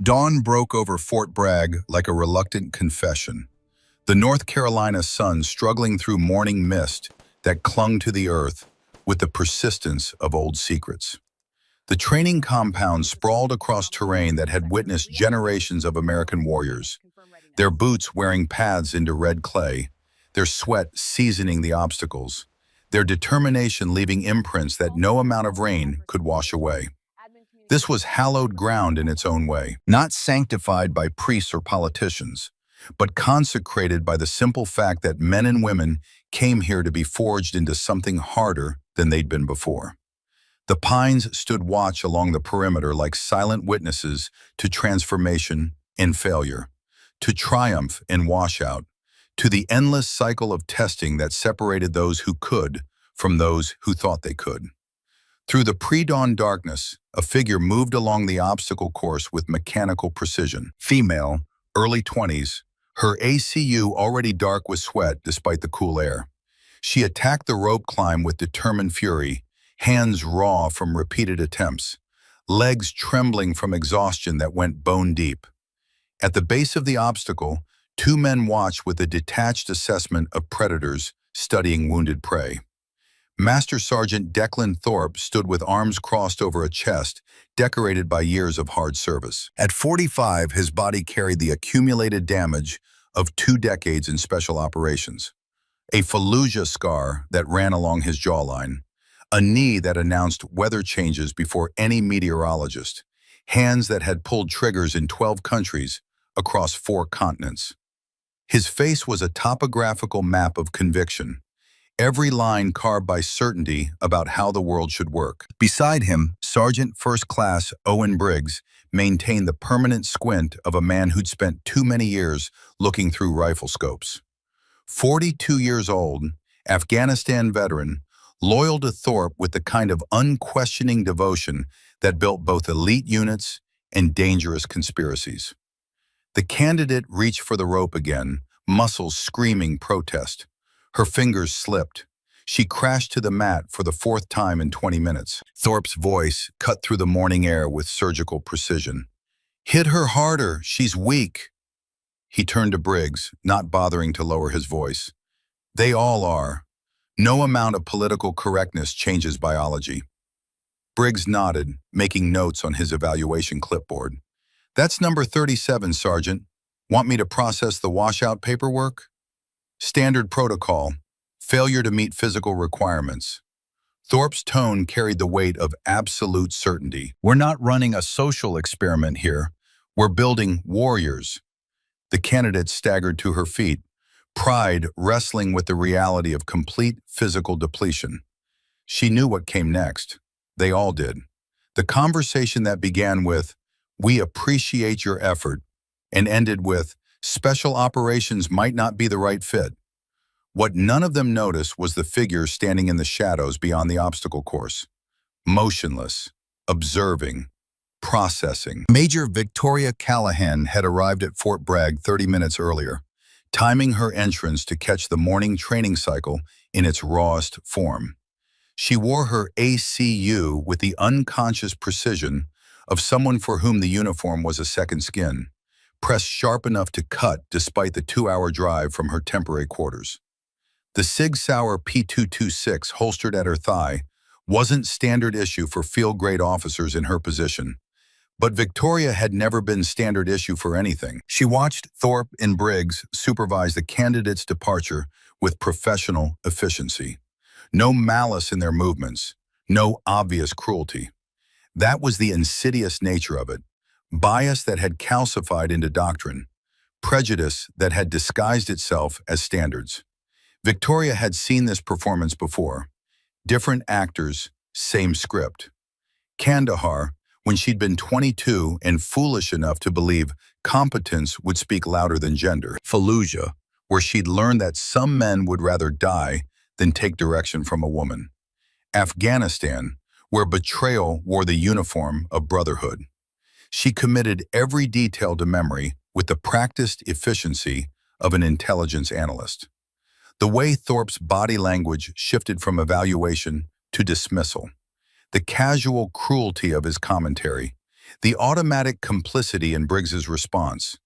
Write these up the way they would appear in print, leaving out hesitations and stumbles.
Dawn broke over Fort Bragg like a reluctant confession. The North Carolina sun struggling through morning mist that clung to the earth with the persistence of old secrets. The training compound sprawled across terrain that had witnessed generations of American warriors, their boots wearing paths into red clay, their sweat seasoning the obstacles, their determination leaving imprints that no amount of rain could wash away. This was hallowed ground in its own way, not sanctified by priests or politicians, but consecrated by the simple fact that men and women came here to be forged into something harder than they'd been before. The pines stood watch along the perimeter like silent witnesses to transformation and failure, to triumph and washout, to the endless cycle of testing that separated those who could from those who thought they could. Through the pre-dawn darkness, a figure moved along the obstacle course with mechanical precision. Female, early 20s, her ACU already dark with sweat despite the cool air. She attacked the rope climb with determined fury, hands raw from repeated attempts, legs trembling from exhaustion that went bone deep. At the base of the obstacle, two men watched with a detached assessment of predators studying wounded prey. Master Sergeant Declan Thorpe stood with arms crossed over a chest decorated by years of hard service. At 45, his body carried the accumulated damage of 2 decades in special operations. A Fallujah scar that ran along his jawline, a knee that announced weather changes before any meteorologist, hands that had pulled triggers in 12 countries across 4 continents. His face was a topographical map of conviction, every line carved by certainty about how the world should work. Beside him, Sergeant First Class Owen Briggs maintained the permanent squint of a man who'd spent too many years looking through rifle scopes. 42 years old, Afghanistan veteran, loyal to Thorpe with the kind of unquestioning devotion that built both elite units and dangerous conspiracies. The candidate reached for the rope again, muscles screaming protest. Her fingers slipped. She crashed to the mat for the 4th time in 20 minutes. Thorpe's voice cut through the morning air with surgical precision. "Hit her harder, she's weak." He turned to Briggs, not bothering to lower his voice. "They all are. No amount of political correctness changes biology." Briggs nodded, making notes on his evaluation clipboard. "That's number 37, Sergeant. Want me to process the washout paperwork?" "Standard protocol. Failure to meet physical requirements." Thorpe's tone carried the weight of absolute certainty. "We're not running a social experiment here. We're building warriors." The candidate staggered to her feet, pride wrestling with the reality of complete physical depletion. She knew what came next. They all did. The conversation that began with, "We appreciate your effort," and ended with, "Special operations might not be the right fit." What none of them noticed was the figure standing in the shadows beyond the obstacle course. Motionless, observing, processing. Major Victoria Callahan had arrived at Fort Bragg 30 minutes earlier, timing her entrance to catch the morning training cycle in its rawest form. She wore her ACU with the unconscious precision of someone for whom the uniform was a second skin, pressed sharp enough to cut despite the 2-hour drive from her temporary quarters. The Sig Sauer P226 holstered at her thigh wasn't standard issue for field-grade officers in her position, but Victoria had never been standard issue for anything. She watched Thorpe and Briggs supervise the candidate's departure with professional efficiency. No malice in their movements, no obvious cruelty. That was the insidious nature of it. Bias that had calcified into doctrine, prejudice that had disguised itself as standards. Victoria had seen this performance before. Different actors, same script. Kandahar, when she'd been 22 and foolish enough to believe competence would speak louder than gender. Fallujah, where she'd learned that some men would rather die than take direction from a woman. Afghanistan, where betrayal wore the uniform of brotherhood. She committed every detail to memory with the practiced efficiency of an intelligence analyst. The way Thorpe's body language shifted from evaluation to dismissal. The casual cruelty of his commentary. The automatic complicity in Briggs's response.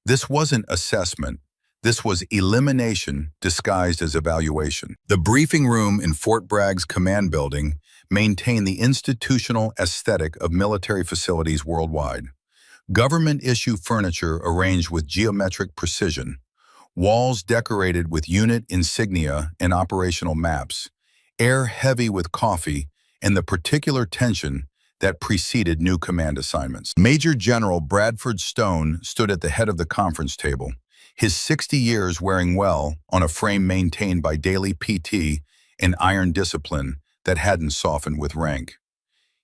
This wasn't assessment. This was elimination disguised as evaluation. The briefing room in Fort Bragg's command building maintained the institutional aesthetic of military facilities worldwide. Government-issue furniture arranged with geometric precision, walls decorated with unit insignia and operational maps, air heavy with coffee, and the particular tension that preceded new command assignments. Major General Bradford Stone stood at the head of the conference table, his 60 years wearing well on a frame maintained by daily PT and iron discipline that hadn't softened with rank.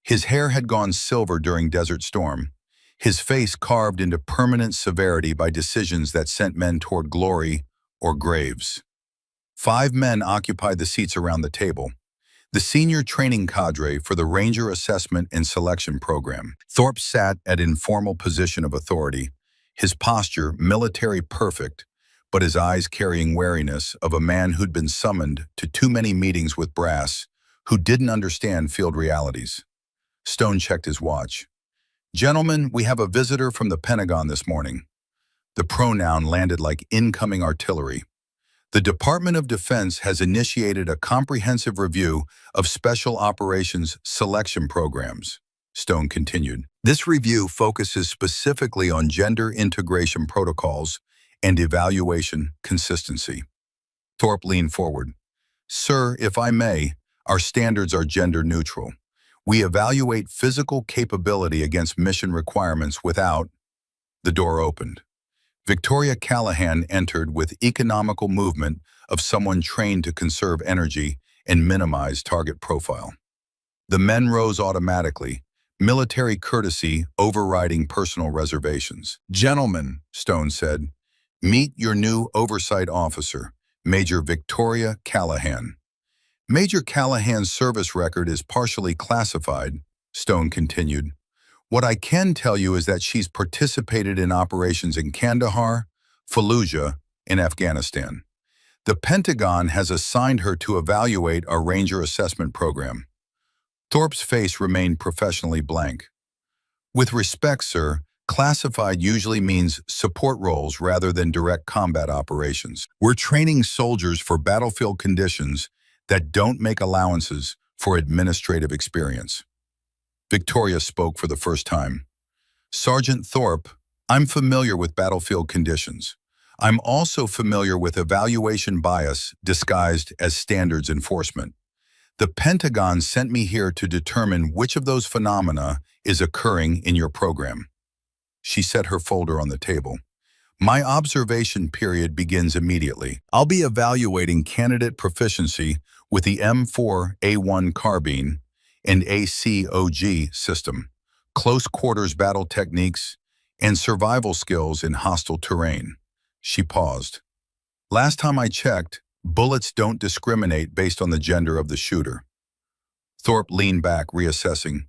His hair had gone silver during Desert Storm, his face carved into permanent severity by decisions that sent men toward glory or graves. 5 men occupied the seats around the table, the senior training cadre for the Ranger Assessment and Selection Program. Thorpe sat at informal position of authority, his posture military perfect, but his eyes carrying wariness of a man who'd been summoned to too many meetings with brass, who didn't understand field realities. Stone checked his watch. "Gentlemen, we have a visitor from the Pentagon this morning." The pronoun landed like incoming artillery. "The Department of Defense has initiated a comprehensive review of special operations selection programs," Stone continued. "This review focuses specifically on gender integration protocols and evaluation consistency." Thorpe leaned forward. "Sir, if I may, our standards are gender neutral. We evaluate physical capability against mission requirements without—" The door opened. Victoria Callahan entered with economical movement of someone trained to conserve energy and minimize target profile. The men rose automatically, military courtesy overriding personal reservations. "Gentlemen," Stone said, "meet your new oversight officer, Major Victoria Callahan." "Major Callahan's service record is partially classified," Stone continued. "What I can tell you is that she's participated in operations in Kandahar, Fallujah, and Afghanistan. The Pentagon has assigned her to evaluate our Ranger Assessment Program." Thorpe's face remained professionally blank. "With respect, sir, classified usually means support roles rather than direct combat operations. We're training soldiers for battlefield conditions that don't make allowances for administrative experience." Victoria spoke for the first time. "Sergeant Thorpe, I'm familiar with battlefield conditions. I'm also familiar with evaluation bias disguised as standards enforcement. The Pentagon sent me here to determine which of those phenomena is occurring in your program." She set her folder on the table. "My observation period begins immediately. I'll be evaluating candidate proficiency with the M4A1 carbine and ACOG system, close quarters battle techniques, and survival skills in hostile terrain." She paused. "Last time I checked, bullets don't discriminate based on the gender of the shooter." Thorpe leaned back, reassessing.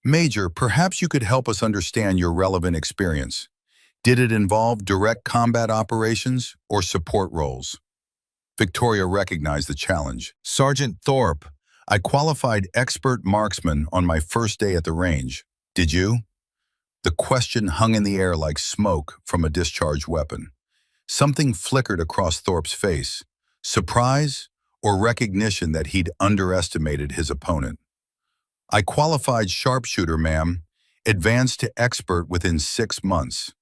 "Major, perhaps you could help us understand your relevant experience. Did it involve direct combat operations or support roles?" Victoria recognized the challenge. "Sergeant Thorpe, I qualified expert marksman on my first day at the range. Did you?" The question hung in the air like smoke from a discharged weapon. Something flickered across Thorpe's face, surprise or recognition that he'd underestimated his opponent. "I qualified sharpshooter, ma'am, advanced to expert within 6 months."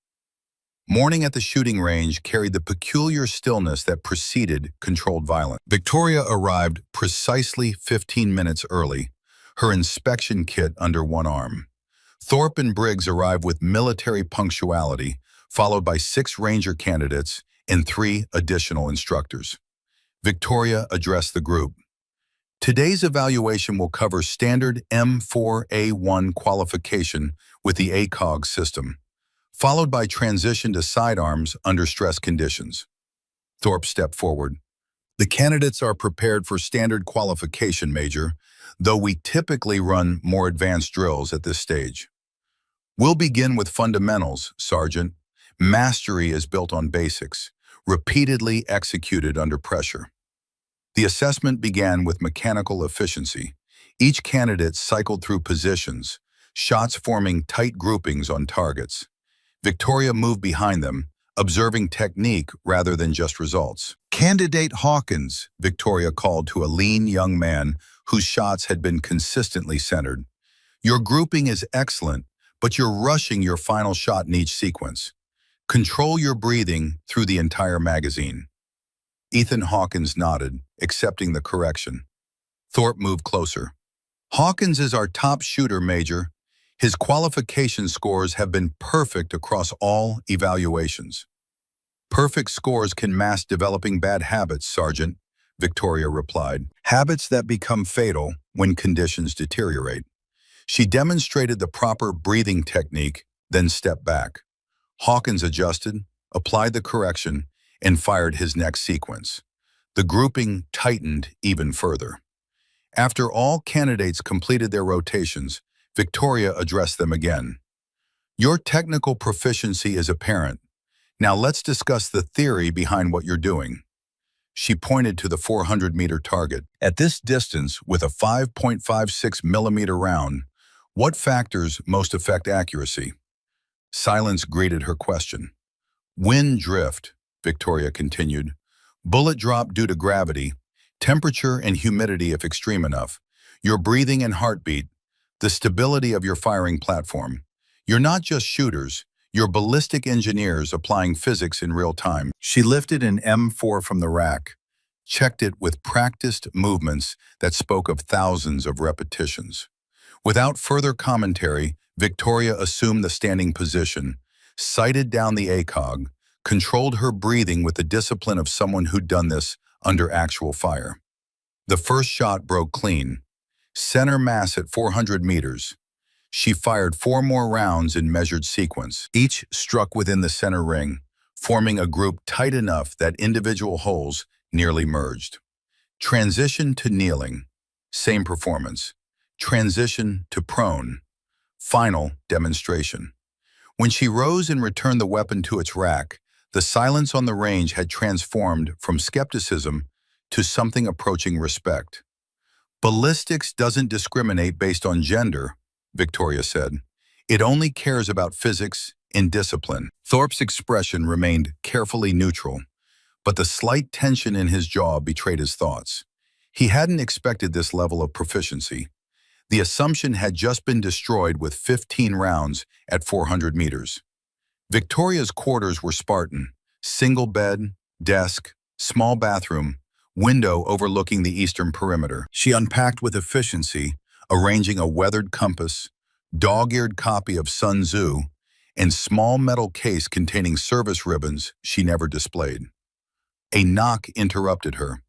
Morning at the shooting range carried the peculiar stillness that preceded controlled violence. Victoria arrived precisely 15 minutes early, her inspection kit under one arm. Thorpe and Briggs arrived with military punctuality, followed by 6 Ranger candidates and 3 additional instructors. Victoria addressed the group. "Today's evaluation will cover standard M4A1 qualification with the ACOG system, followed by transition to sidearms under stress conditions." Thorpe stepped forward. "The candidates are prepared for standard qualification, Major, though we typically run more advanced drills at this stage." "We'll begin with fundamentals, Sergeant. Mastery is built on basics, repeatedly executed under pressure." The assessment began with mechanical efficiency. Each candidate cycled through positions, shots forming tight groupings on targets. Victoria moved behind them, observing technique rather than just results. "Candidate Hawkins," Victoria called to a lean young man whose shots had been consistently centered. "Your grouping is excellent, but you're rushing your final shot in each sequence. Control your breathing through the entire magazine." Ethan Hawkins nodded, accepting the correction. Thorpe moved closer. "Hawkins is our top shooter, Major. His qualification scores have been perfect across all evaluations." "Perfect scores can mask developing bad habits, Sergeant," Victoria replied. "Habits that become fatal when conditions deteriorate." She demonstrated the proper breathing technique, then stepped back. Hawkins adjusted, applied the correction, and fired his next sequence. The grouping tightened even further. After all candidates completed their rotations, Victoria addressed them again. "Your technical proficiency is apparent. Now let's discuss the theory behind what you're doing." She pointed to the 400-meter target. "At this distance, with a 5.56-millimeter round, what factors most affect accuracy?" Silence greeted her question. "Wind drift," Victoria continued. "Bullet drop due to gravity, temperature and humidity if extreme enough, your breathing and heartbeat, the stability of your firing platform. You're not just shooters, you're ballistic engineers applying physics in real time." She lifted an M4 from the rack, checked it with practiced movements that spoke of thousands of repetitions. Without further commentary, Victoria assumed the standing position, sighted down the ACOG, controlled her breathing with the discipline of someone who'd done this under actual fire. The first shot broke clean. Center mass at 400 meters. She fired 4 more rounds in measured sequence. Each struck within the center ring, forming a group tight enough that individual holes nearly merged. Transition to kneeling. Same performance. Transition to prone. Final demonstration. When she rose and returned the weapon to its rack, the silence on the range had transformed from skepticism to something approaching respect. "Ballistics doesn't discriminate based on gender," Victoria said. "It only cares about physics and discipline." Thorpe's expression remained carefully neutral, but the slight tension in his jaw betrayed his thoughts. He hadn't expected this level of proficiency. The assumption had just been destroyed with 15 rounds at 400 meters. Victoria's quarters were Spartan: single bed, desk, small bathroom, window overlooking the eastern perimeter. She unpacked with efficiency, arranging a weathered compass, dog-eared copy of Sun Tzu, and small metal case containing service ribbons she never displayed. A knock interrupted her.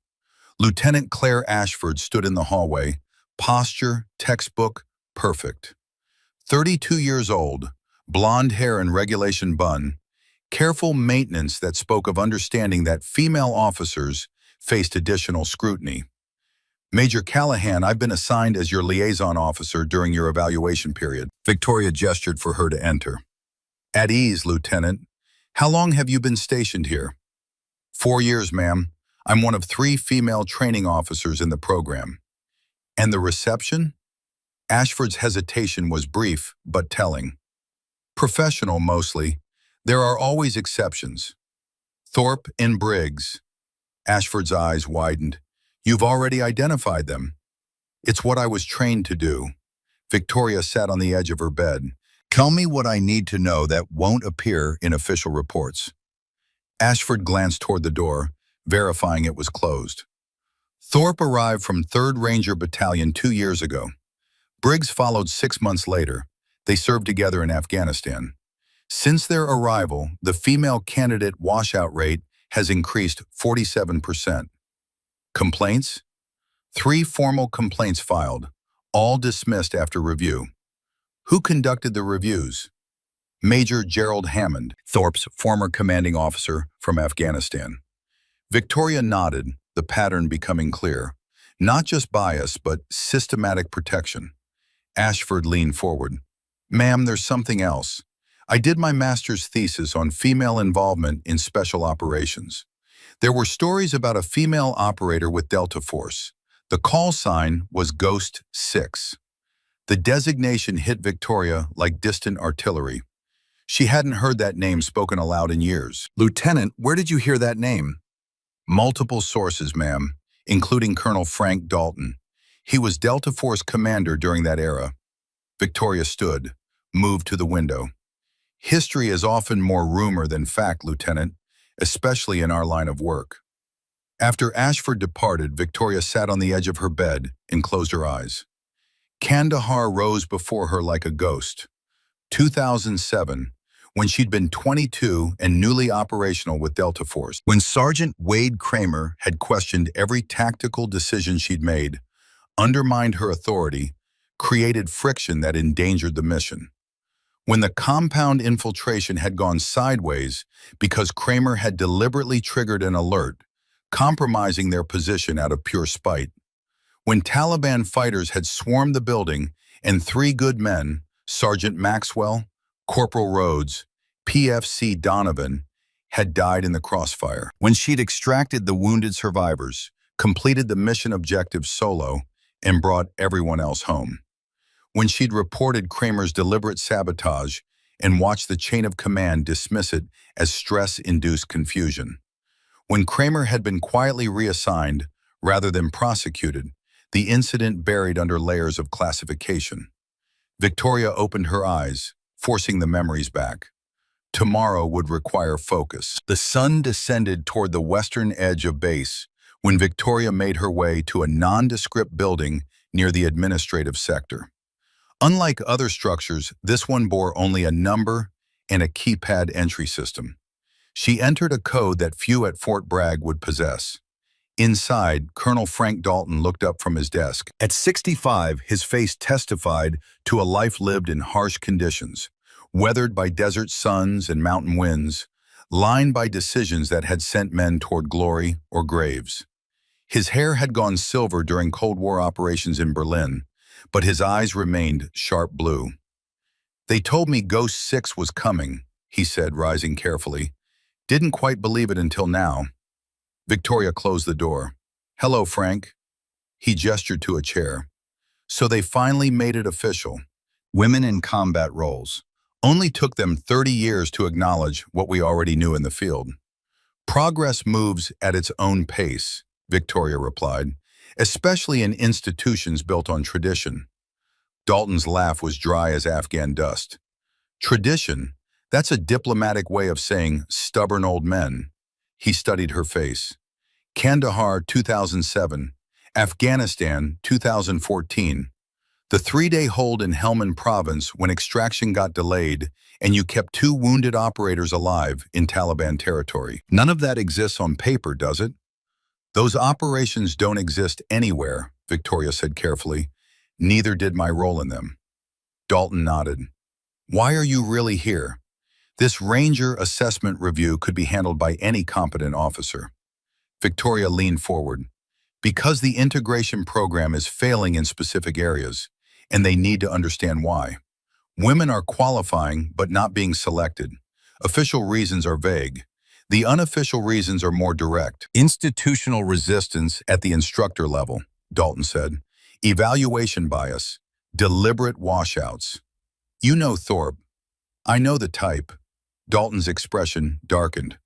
Lieutenant Claire Ashford stood in the hallway, posture, textbook, perfect. 32 years old, blonde hair and regulation bun, careful maintenance that spoke of understanding that female officers faced additional scrutiny. "Major Callahan, I've been assigned as your liaison officer during your evaluation period." Victoria gestured for her to enter. "At ease, Lieutenant. How long have you been stationed here?" 4 years, ma'am. I'm one of 3 female training officers in the program." "And the reception?" Ashford's hesitation was brief, but telling. "Professional, mostly. There are always exceptions." "Thorpe and Briggs." Ashford's eyes widened. "You've already identified them." "It's what I was trained to do." Victoria sat on the edge of her bed. "Tell me what I need to know that won't appear in official reports." Ashford glanced toward the door, verifying it was closed. "Thorpe arrived from 3rd Ranger Battalion 2 years ago. Briggs followed 6 months later. They served together in Afghanistan. Since their arrival, the female candidate washout rate has increased 47%. Complaints? 3 formal complaints filed, all dismissed after review. Who conducted the reviews? Major Gerald Hammond, Thorpe's former commanding officer from Afghanistan. Victoria nodded, the pattern becoming clear. Not just bias, but systematic protection. Ashford leaned forward. "Ma'am, there's something else. I did my master's thesis on female involvement in special operations. There were stories about a female operator with Delta Force. The call sign was Ghost 6. The designation hit Victoria like distant artillery. She hadn't heard that name spoken aloud in years. Lieutenant, where did you hear that name? Multiple sources, ma'am, including Colonel Frank Dalton. He was Delta Force commander during that era. Victoria stood, moved to the window. History is often more rumor than fact, Lieutenant, especially in our line of work. After Ashford departed, Victoria sat on the edge of her bed and closed her eyes. Kandahar rose before her like a ghost. 2007, when she'd been 22 and newly operational with Delta Force. When Sergeant Wade Kramer had questioned every tactical decision she'd made, undermined her authority, created friction that endangered the mission. When the compound infiltration had gone sideways because Kramer had deliberately triggered an alert, compromising their position out of pure spite. When Taliban fighters had swarmed the building and 3 good men, Sergeant Maxwell, Corporal Rhodes, PFC Donovan, had died in the crossfire. When she'd extracted the wounded survivors, completed the mission objective solo, and brought everyone else home. When she'd reported Kramer's deliberate sabotage and watched the chain of command dismiss it as stress-induced confusion. When Kramer had been quietly reassigned rather than prosecuted, the incident buried under layers of classification. Victoria opened her eyes, forcing the memories back. Tomorrow would require focus. The sun descended toward the western edge of base when Victoria made her way to a nondescript building near the administrative sector. Unlike other structures, this one bore only a number and a keypad entry system. She entered a code that few at Fort Bragg would possess. Inside, Colonel Frank Dalton looked up from his desk. At 65, his face testified to a life lived in harsh conditions, weathered by desert suns and mountain winds, lined by decisions that had sent men toward glory or graves. His hair had gone silver during Cold War operations in Berlin, but his eyes remained sharp blue. "They told me Ghost 6 was coming," he said, rising carefully. "Didn't quite believe it until now." Victoria closed the door. "Hello, Frank." He gestured to a chair. "So they finally made it official. Women in combat roles. Only took them 30 years to acknowledge what we already knew in the field." "Progress moves at its own pace," Victoria replied, "especially in institutions built on tradition." Dalton's laugh was dry as Afghan dust. "Tradition? That's a diplomatic way of saying stubborn old men." He studied her face. "Kandahar 2007, Afghanistan 2014. The 3-day hold in Helmand province when extraction got delayed and you kept 2 wounded operators alive in Taliban territory. None of that exists on paper, does it?" "Those operations don't exist anywhere," Victoria said carefully. "Neither did my role in them." Dalton nodded. "Why are you really here? This Ranger assessment review could be handled by any competent officer." Victoria leaned forward. "Because the integration program is failing in specific areas, and they need to understand why. Women are qualifying but not being selected. Official reasons are vague. The unofficial reasons are more direct. Institutional resistance at the instructor level," Dalton said. "Evaluation bias. Deliberate washouts. You know Thorpe. I know the type." Dalton's expression darkened.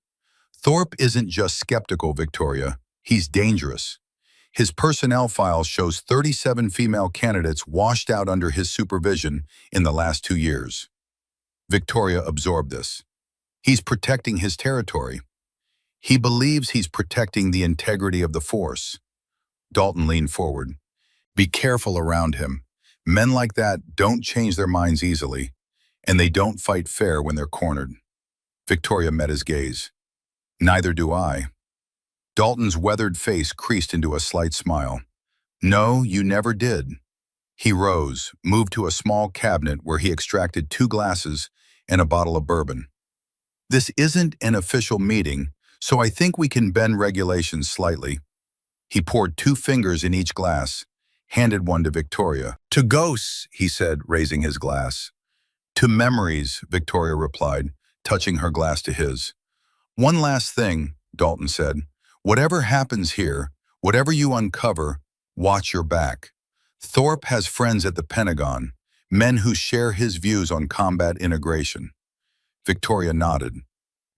"Thorpe isn't just skeptical, Victoria. He's dangerous. His personnel file shows 37 female candidates washed out under his supervision in the last 2 years." Victoria absorbed this. "He's protecting his territory. He believes he's protecting the integrity of the force." Dalton leaned forward. "Be careful around him. Men like that don't change their minds easily, and they don't fight fair when they're cornered." Victoria met his gaze. "Neither do I." Dalton's weathered face creased into a slight smile. "No, you never did." He rose, moved to a small cabinet where he extracted 2 glasses and a bottle of bourbon. "This isn't an official meeting, so I think we can bend regulations slightly." He poured 2 fingers in each glass, handed one to Victoria. "To ghosts," he said, raising his glass. "To memories," Victoria replied, touching her glass to his. "One last thing," Dalton said. "Whatever happens here, whatever you uncover, watch your back. Thorpe has friends at the Pentagon, men who share his views on combat integration. Victoria nodded.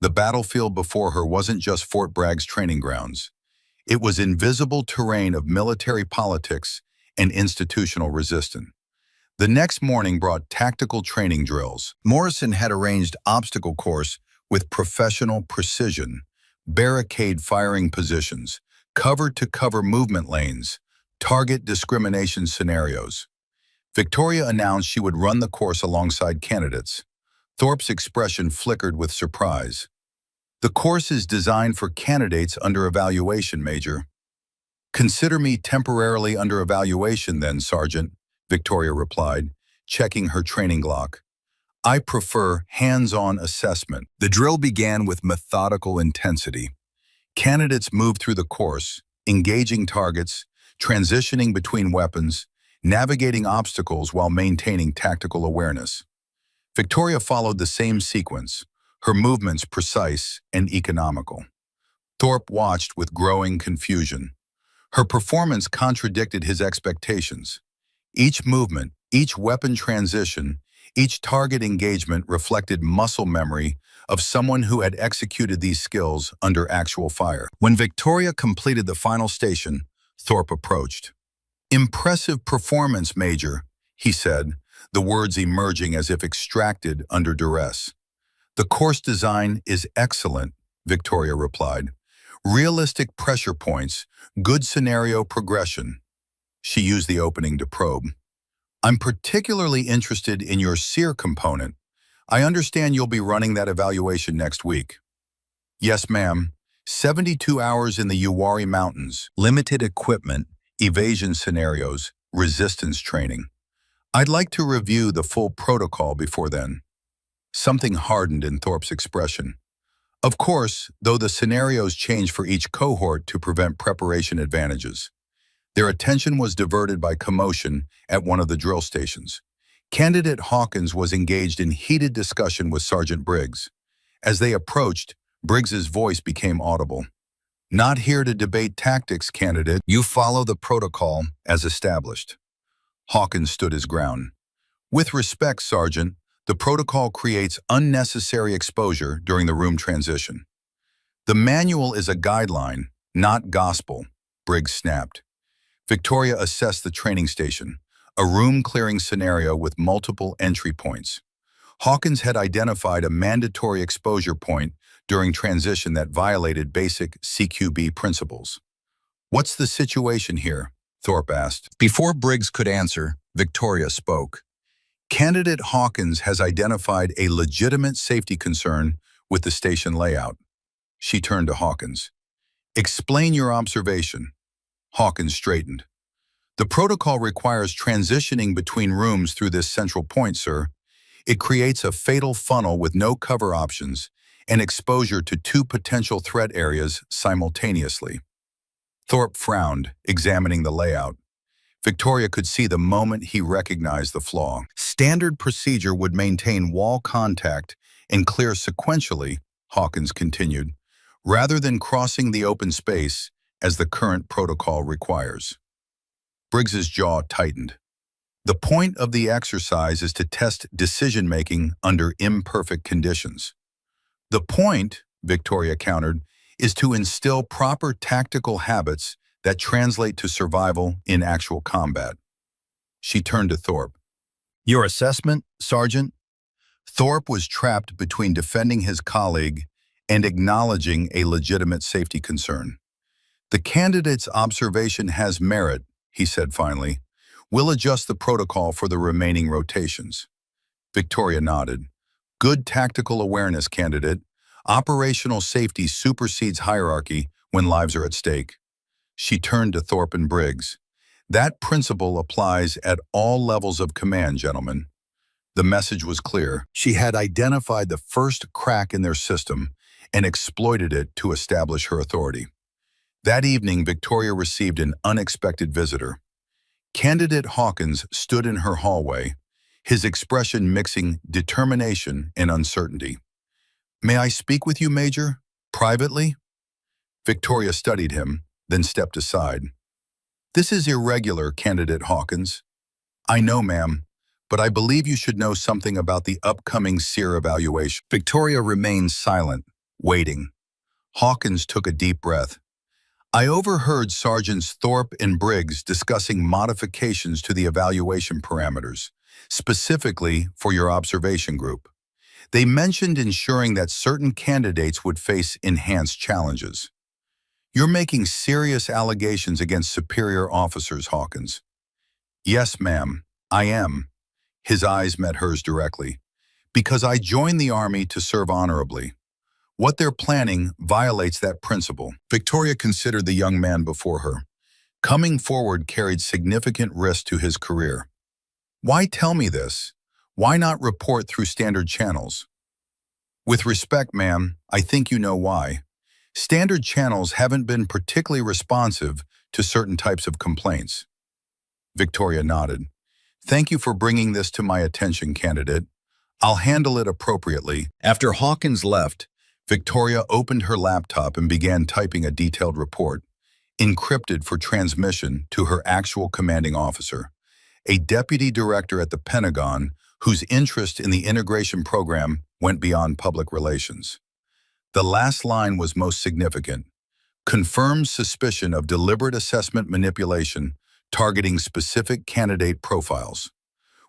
The battlefield before her wasn't just Fort Bragg's training grounds. It was invisible terrain of military politics and institutional resistance. The next morning brought tactical training drills. Morrison had arranged obstacle course with professional precision, barricade firing positions, cover-to-cover movement lanes, target discrimination scenarios. Victoria announced she would run the course alongside candidates. Thorpe's expression flickered with surprise. The course is designed for candidates under evaluation, Major. Consider me temporarily under evaluation then, Sergeant, Victoria replied, checking her training Glock. I prefer hands-on assessment. The drill began with methodical intensity. Candidates moved through the course, engaging targets, transitioning between weapons, navigating obstacles while maintaining tactical awareness. Victoria followed the same sequence, her movements precise and economical. Thorpe watched with growing confusion. Her performance contradicted his expectations. Each movement, each weapon transition, each target engagement reflected muscle memory of someone who had executed these skills under actual fire. When Victoria completed the final station, Thorpe approached. Impressive performance, Major, he said, the words emerging as if extracted under duress. The course design is excellent, Victoria replied. Realistic pressure points, good scenario progression. She used the opening to probe. I'm particularly interested in your SEER component. I understand you'll be running that evaluation next week. Yes, ma'am. 72 hours in the Uwari Mountains, limited equipment, evasion scenarios, resistance training. I'd like to review the full protocol before then. Something hardened in Thorpe's expression. Of course, though the scenarios change for each cohort to prevent preparation advantages. Their attention was diverted by commotion at one of the drill stations. Candidate Hawkins was engaged in heated discussion with Sergeant Briggs. As they approached, Briggs's voice became audible. Not here to debate tactics, candidate. You follow the protocol as established. Hawkins stood his ground. With respect, Sergeant, the protocol creates unnecessary exposure during the room transition. The manual is a guideline, not gospel, Briggs snapped. Victoria assessed the training station, a room-clearing scenario with multiple entry points. Hawkins had identified a mandatory exposure point during transition that violated basic CQB principles. What's the situation here? Thorpe asked. Before Briggs could answer, Victoria spoke. Candidate Hawkins has identified a legitimate safety concern with the station layout. She turned to Hawkins. Explain your observation. Hawkins straightened. The protocol requires transitioning between rooms through this central point, sir. It creates a fatal funnel with no cover options and exposure to two potential threat areas simultaneously. Thorpe frowned, examining the layout. Victoria could see the moment he recognized the flaw. Standard procedure would maintain wall contact and clear sequentially, Hawkins continued, rather than crossing the open space as the current protocol requires. Briggs's jaw tightened. The point of the exercise is to test decision-making under imperfect conditions. The point, Victoria countered, is to instill proper tactical habits that translate to survival in actual combat. She turned to Thorpe. Your assessment, Sergeant? Thorpe was trapped between defending his colleague and acknowledging a legitimate safety concern. The candidate's observation has merit, he said finally. We'll adjust the protocol for the remaining rotations. Victoria nodded. Good tactical awareness, candidate. Operational safety supersedes hierarchy when lives are at stake. She turned to Thorpe and Briggs. That principle applies at all levels of command, gentlemen. The message was clear. She had identified the first crack in their system and exploited it to establish her authority. That evening, Victoria received an unexpected visitor. Candidate Hawkins stood in her hallway, his expression mixing determination and uncertainty. May I speak with you, Major? Privately? Victoria studied him, then stepped aside. This is irregular, Candidate Hawkins. I know, ma'am, but I believe you should know something about the upcoming SEER evaluation. Victoria remained silent, waiting. Hawkins took a deep breath. I overheard Sergeants Thorpe and Briggs discussing modifications to the evaluation parameters, specifically for your observation group. They mentioned ensuring that certain candidates would face enhanced challenges. You're making serious allegations against superior officers, Hawkins. Yes, ma'am, I am. His eyes met hers directly. Because I joined the Army to serve honorably. What they're planning violates that principle. Victoria considered the young man before her. Coming forward carried significant risk to his career. Why tell me this? Why not report through standard channels? With respect, ma'am, I think you know why. Standard channels haven't been particularly responsive to certain types of complaints. Victoria nodded. Thank you for bringing this to my attention, candidate. I'll handle it appropriately. After Hawkins left, Victoria opened her laptop and began typing a detailed report, encrypted for transmission to her actual commanding officer, a deputy director at the Pentagon whose interest in the integration program went beyond public relations. The last line was most significant. Confirms suspicion of deliberate assessment manipulation targeting specific candidate profiles.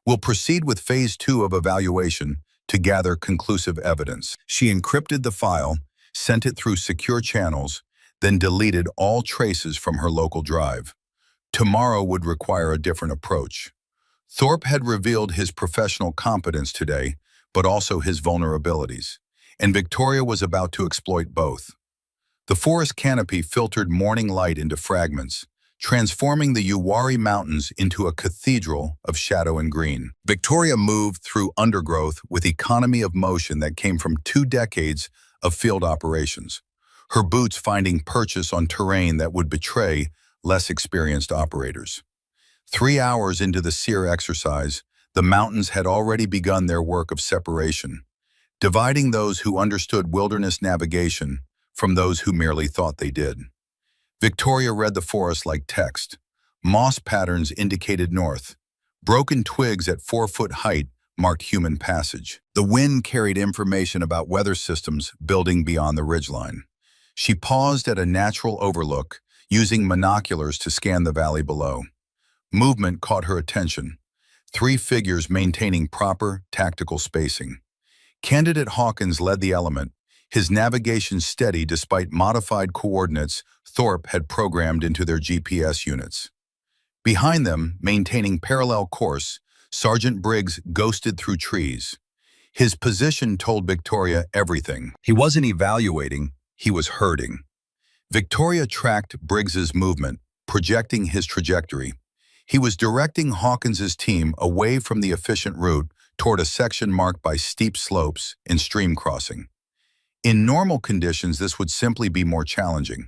We'll proceed with Phase 2 of evaluation to gather conclusive evidence. She encrypted the file, sent it through secure channels, then deleted all traces from her local drive. Tomorrow would require a different approach. Thorpe had revealed his professional competence today, but also his vulnerabilities, and Victoria was about to exploit both. The forest canopy filtered morning light into fragments, transforming the Uwari Mountains into a cathedral of shadow and green. Victoria moved through undergrowth with economy of motion that came from 2 decades of field operations, her boots finding purchase on terrain that would betray less experienced operators. 3 hours into the SEER exercise, the mountains had already begun their work of separation, dividing those who understood wilderness navigation from those who merely thought they did. Victoria read the forest like text. Moss patterns indicated north. Broken twigs at 4-foot height marked human passage. The wind carried information about weather systems building beyond the ridgeline. She paused at a natural overlook, using binoculars to scan the valley below. Movement caught her attention. 3 figures maintaining proper tactical spacing. Candidate Hawkins led the element, his navigation steady despite modified coordinates Thorpe had programmed into their GPS units. Behind them, maintaining parallel course, Sergeant Briggs ghosted through trees. His position told Victoria everything. He wasn't evaluating, he was herding. Victoria tracked Briggs's movement, projecting his trajectory. He was directing Hawkins's team away from the efficient route toward a section marked by steep slopes and stream crossing. In normal conditions, this would simply be more challenging.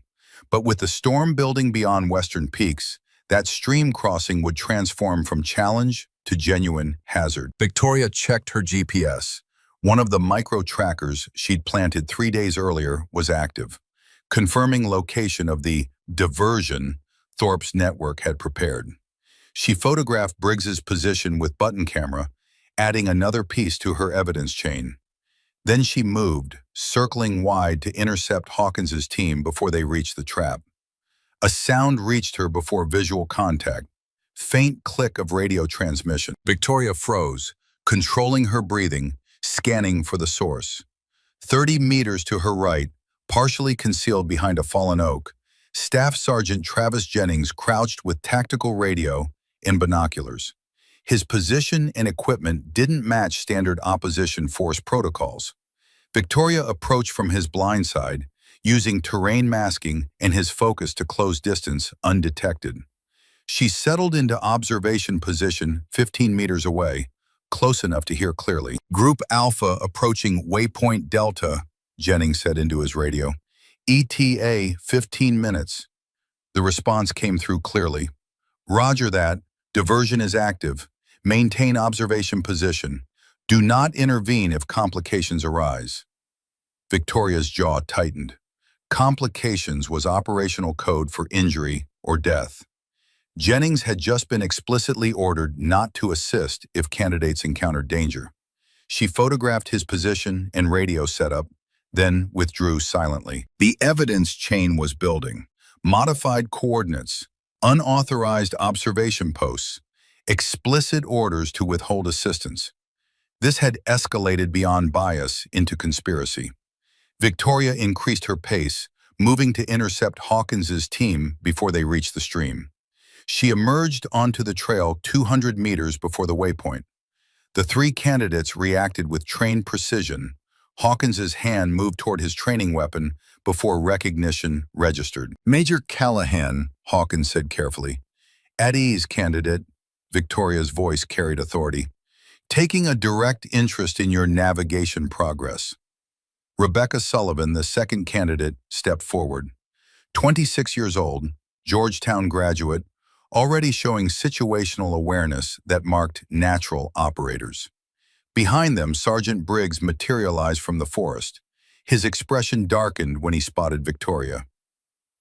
But with the storm building beyond western peaks, that stream crossing would transform from challenge to genuine hazard. Victoria checked her GPS. One of the micro-trackers she'd planted 3 days earlier was active, confirming location of the diversion Thorpe's network had prepared. She photographed Briggs's position with button camera, adding another piece to her evidence chain. Then she moved, circling wide to intercept Hawkins's team before they reached the trap. A sound reached her before visual contact. Faint click of radio transmission. Victoria froze, controlling her breathing, scanning for the source. 30 meters to her right, partially concealed behind a fallen oak, Staff Sergeant Travis Jennings crouched with tactical radio and binoculars. His position and equipment didn't match standard opposition force protocols. Victoria approached from his blind side, using terrain masking and his focus to close distance undetected. She settled into observation position 15 meters away, close enough to hear clearly. Group Alpha approaching Waypoint Delta, Jennings said into his radio. ETA 15 minutes. The response came through clearly. Roger that. Diversion is active. Maintain observation position. Do not intervene if complications arise. Victoria's jaw tightened. Complications was operational code for injury or death. Jennings had just been explicitly ordered not to assist if candidates encountered danger. She photographed his position and radio setup, then withdrew silently. The evidence chain was building. Modified coordinates, unauthorized observation posts, explicit orders to withhold assistance. This had escalated beyond bias into conspiracy. Victoria increased her pace, moving to intercept Hawkins's team before they reached the stream. She emerged onto the trail 200 meters before the waypoint. The three candidates reacted with trained precision. Hawkins's hand moved toward his training weapon before recognition registered. "Major Callahan," Hawkins said carefully. "At ease, candidate." Victoria's voice carried authority. "Taking a direct interest in your navigation progress." Rebecca Sullivan, the second candidate, stepped forward. 26 years old, Georgetown graduate, already showing situational awareness that marked natural operators. Behind them, Sergeant Briggs materialized from the forest. His expression darkened when he spotted Victoria.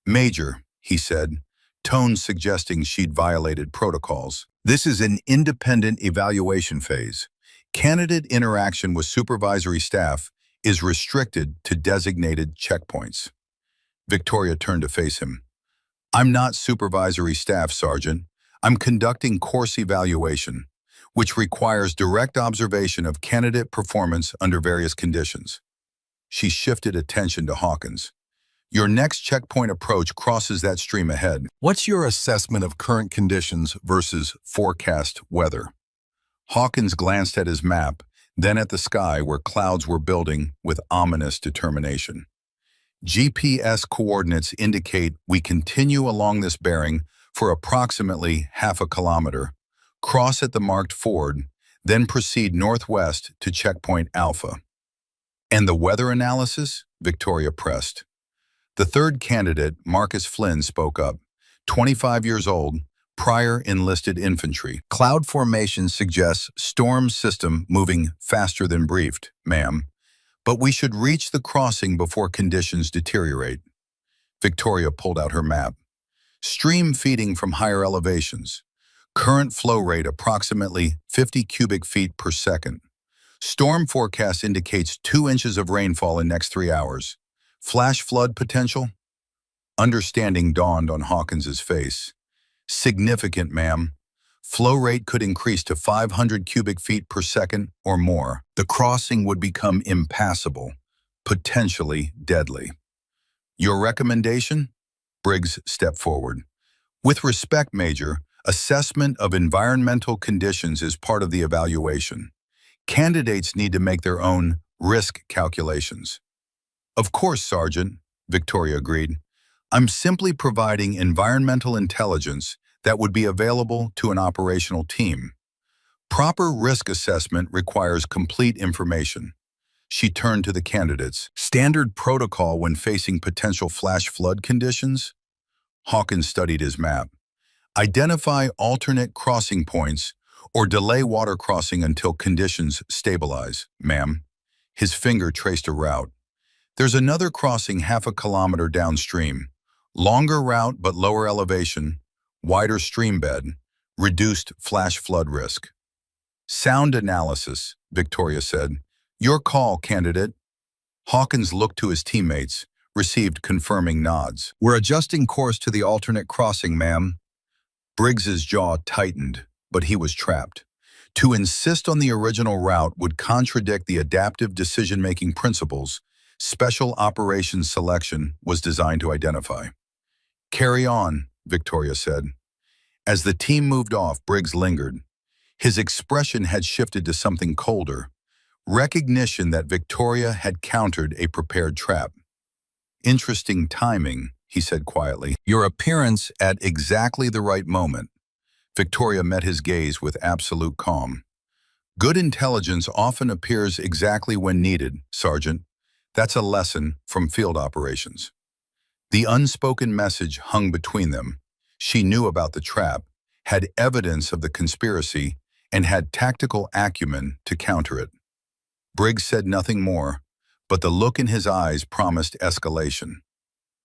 "Major," he said, tone suggesting she'd violated protocols. "This is an independent evaluation phase. Candidate interaction with supervisory staff is restricted to designated checkpoints." Victoria turned to face him. "I'm not supervisory staff, Sergeant. I'm conducting course evaluation, which requires direct observation of candidate performance under various conditions." She shifted attention to Hawkins. "Your next checkpoint approach crosses that stream ahead. What's your assessment of current conditions versus forecast weather?" Hawkins glanced at his map, then at the sky where clouds were building with ominous determination. "GPS coordinates indicate we continue along this bearing for approximately half a kilometer, cross at the marked ford, then proceed northwest to checkpoint Alpha." "And the weather analysis?" Victoria pressed. The third candidate, Marcus Flynn, spoke up. 25 years old, prior enlisted infantry. "Cloud formation suggests storm system moving faster than briefed, ma'am. But we should reach the crossing before conditions deteriorate." Victoria pulled out her map. "Stream feeding from higher elevations. Current flow rate approximately 50 cubic feet per second. Storm forecast indicates 2 inches of rainfall in next 3 hours. Flash flood potential?" Understanding dawned on Hawkins's face. "Significant, ma'am. Flow rate could increase to 500 cubic feet per second or more. The crossing would become impassable, potentially deadly." "Your recommendation?" Briggs stepped forward. "With respect, Major, assessment of environmental conditions is part of the evaluation. Candidates need to make their own risk calculations." "Of course, Sergeant," Victoria agreed. "I'm simply providing environmental intelligence that would be available to an operational team. Proper risk assessment requires complete information." She turned to the candidates. "Standard protocol when facing potential flash flood conditions?" Hawkins studied his map. "Identify alternate crossing points or delay water crossing until conditions stabilize, ma'am." His finger traced a route. "There's another crossing half a kilometer downstream. Longer route but lower elevation, wider stream bed, reduced flash flood risk." "Sound analysis," Victoria said. "Your call, candidate." Hawkins looked to his teammates, received confirming nods. "We're adjusting course to the alternate crossing, ma'am." Briggs's jaw tightened, but he was trapped. To insist on the original route would contradict the adaptive decision-making principles Special Operations Selection was designed to identify. "Carry on," Victoria said. As the team moved off, Briggs lingered. His expression had shifted to something colder, recognition that Victoria had countered a prepared trap. "Interesting timing," he said quietly. "Your appearance at exactly the right moment." Victoria met his gaze with absolute calm. "Good intelligence often appears exactly when needed, Sergeant. That's a lesson from field operations." The unspoken message hung between them. She knew about the trap, had evidence of the conspiracy, and had tactical acumen to counter it. Briggs said nothing more, but the look in his eyes promised escalation.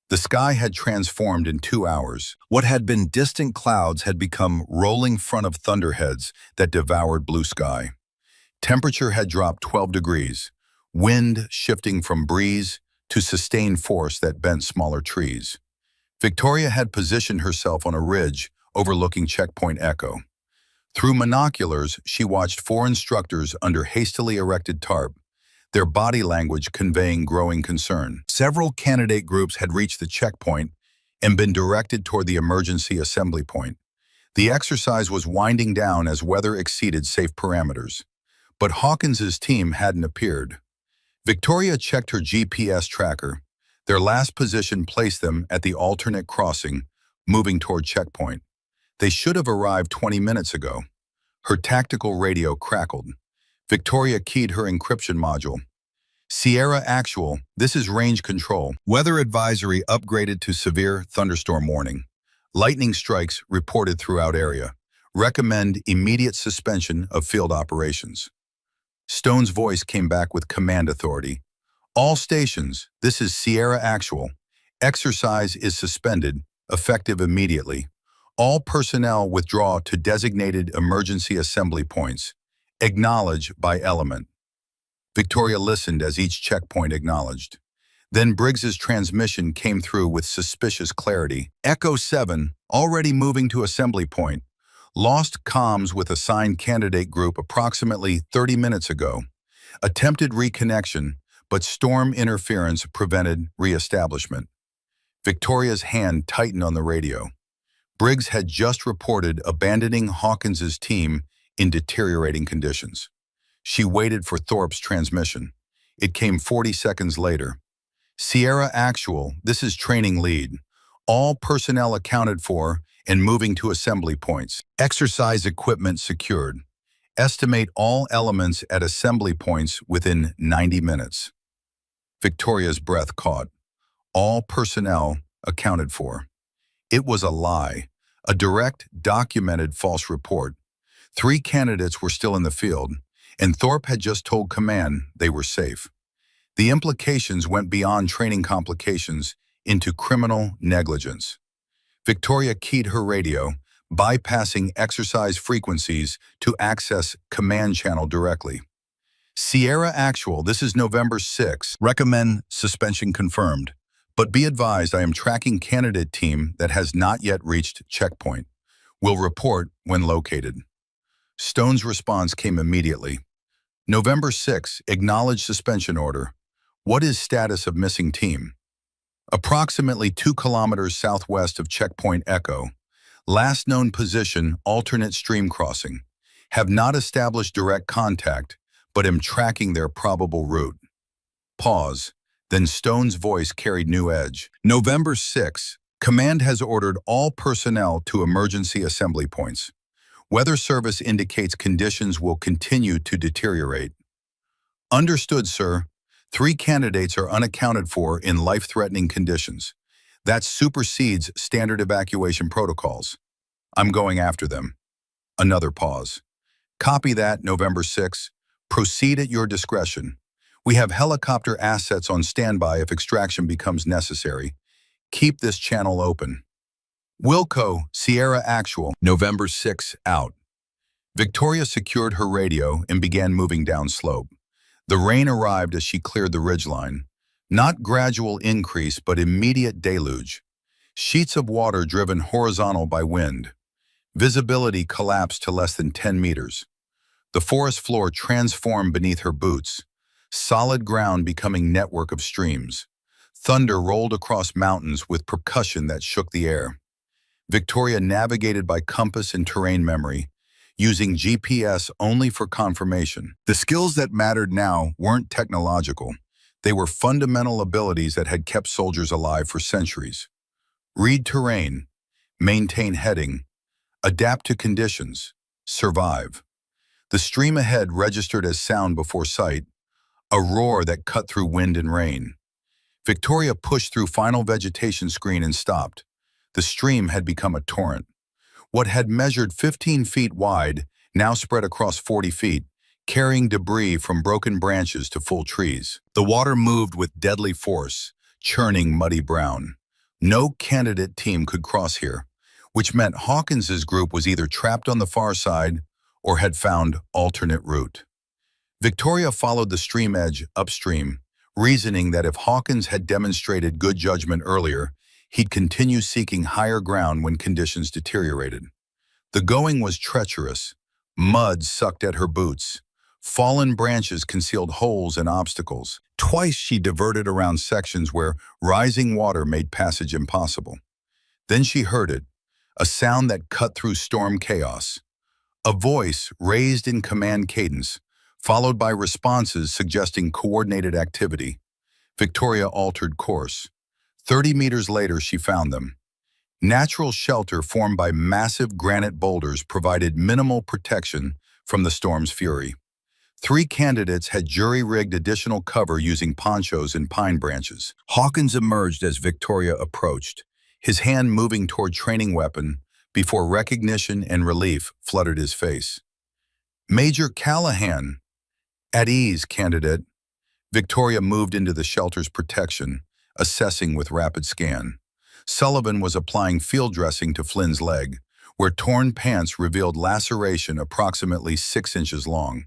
The sky had transformed in 2 hours. What had been distant clouds had become rolling front of thunderheads that devoured blue sky. Temperature had dropped 12 degrees, wind shifting from breeze to sustained force that bent smaller trees. Victoria had positioned herself on a ridge overlooking Checkpoint Echo. Through binoculars, she watched four instructors under hastily erected tarp, their body language conveying growing concern. Several candidate groups had reached the checkpoint and been directed toward the emergency assembly point. The exercise was winding down as weather exceeded safe parameters. But Hawkins's team hadn't appeared. Victoria checked her GPS tracker. Their last position placed them at the alternate crossing, moving toward checkpoint. They should have arrived 20 minutes ago. Her tactical radio crackled. Victoria keyed her encryption module. Sierra Actual, this is range control. Weather advisory upgraded to severe thunderstorm warning. Lightning strikes reported throughout area. Recommend immediate suspension of field operations. Stone's voice came back with command authority. All stations, this is Sierra Actual. Exercise is suspended, effective immediately. All personnel withdraw to designated emergency assembly points. Acknowledge by element. Victoria listened as each checkpoint acknowledged. Then Briggs's transmission came through with suspicious clarity. Echo 7, already moving to assembly point. Lost comms with assigned candidate group approximately 30 minutes ago. Attempted reconnection, but storm interference prevented re-establishment. Victoria's hand tightened on the radio. Briggs had just reported abandoning Hawkins's team in deteriorating conditions. She waited for Thorpe's transmission. It came 40 seconds later. Sierra Actual, this is training lead. All personnel accounted for and moving to assembly points. Exercise equipment secured. Estimate all elements at assembly points within 90 minutes. Victoria's breath caught. All personnel accounted for. It was a lie, a direct, documented false report. 3 candidates were still in the field, and Thorpe had just told command they were safe. The implications went beyond training complications into criminal negligence. Victoria keyed her radio, bypassing exercise frequencies to access command channel directly. Sierra Actual, this is November 6. Recommend suspension confirmed. But be advised I am tracking candidate team that has not yet reached checkpoint. Will report when located. Stone's response came immediately. November 6, acknowledge suspension order. What is status of missing team? Approximately 2 kilometers southwest of Checkpoint Echo. Last known position, alternate stream crossing. Have not established direct contact, but am tracking their probable route. Pause. Then Stone's voice carried new edge. November 6. Command has ordered all personnel to emergency assembly points. Weather service indicates conditions will continue to deteriorate. Understood, sir. 3 candidates are unaccounted for in life-threatening conditions. That supersedes standard evacuation protocols. I'm going after them. Another pause. Copy that, November 6. Proceed at your discretion. We have helicopter assets on standby if extraction becomes necessary. Keep this channel open. Wilco, Sierra Actual, November 6, out. Victoria secured her radio and began moving downslope. The rain arrived as she cleared the ridgeline. Not gradual increase, but immediate deluge. Sheets of water driven horizontal by wind. Visibility collapsed to less than 10 meters. The forest floor transformed beneath her boots. Solid ground becoming network of streams. Thunder rolled across mountains with percussion that shook the air. Victoria navigated by compass and terrain memory, using GPS only for confirmation. The skills that mattered now weren't technological. They were fundamental abilities that had kept soldiers alive for centuries. Read terrain, maintain heading, adapt to conditions, survive. The stream ahead registered as sound before sight, a roar that cut through wind and rain. Victoria pushed through final vegetation screen and stopped. The stream had become a torrent. What had measured 15 feet wide now spread across 40 feet, carrying debris from broken branches to full trees. The water moved with deadly force, churning muddy brown. No candidate team could cross here, which meant Hawkins's group was either trapped on the far side or had found alternate route. Victoria followed the stream edge upstream, reasoning that if Hawkins had demonstrated good judgment earlier, he'd continue seeking higher ground when conditions deteriorated. The going was treacherous. Mud sucked at her boots. Fallen branches concealed holes and obstacles. Twice she diverted around sections where rising water made passage impossible. Then she heard it, a sound that cut through storm chaos. A voice raised in command cadence, followed by responses suggesting coordinated activity. Victoria altered course. 30 meters later, she found them. Natural shelter formed by massive granite boulders provided minimal protection from the storm's fury. 3 candidates had jury-rigged additional cover using ponchos and pine branches. Hawkins emerged as Victoria approached, his hand moving toward training weapon before recognition and relief flooded his face. "Major Callahan." "At ease, candidate." Victoria moved into the shelter's protection, assessing with rapid scan. Sullivan was applying field dressing to Flynn's leg, where torn pants revealed laceration approximately 6 inches long.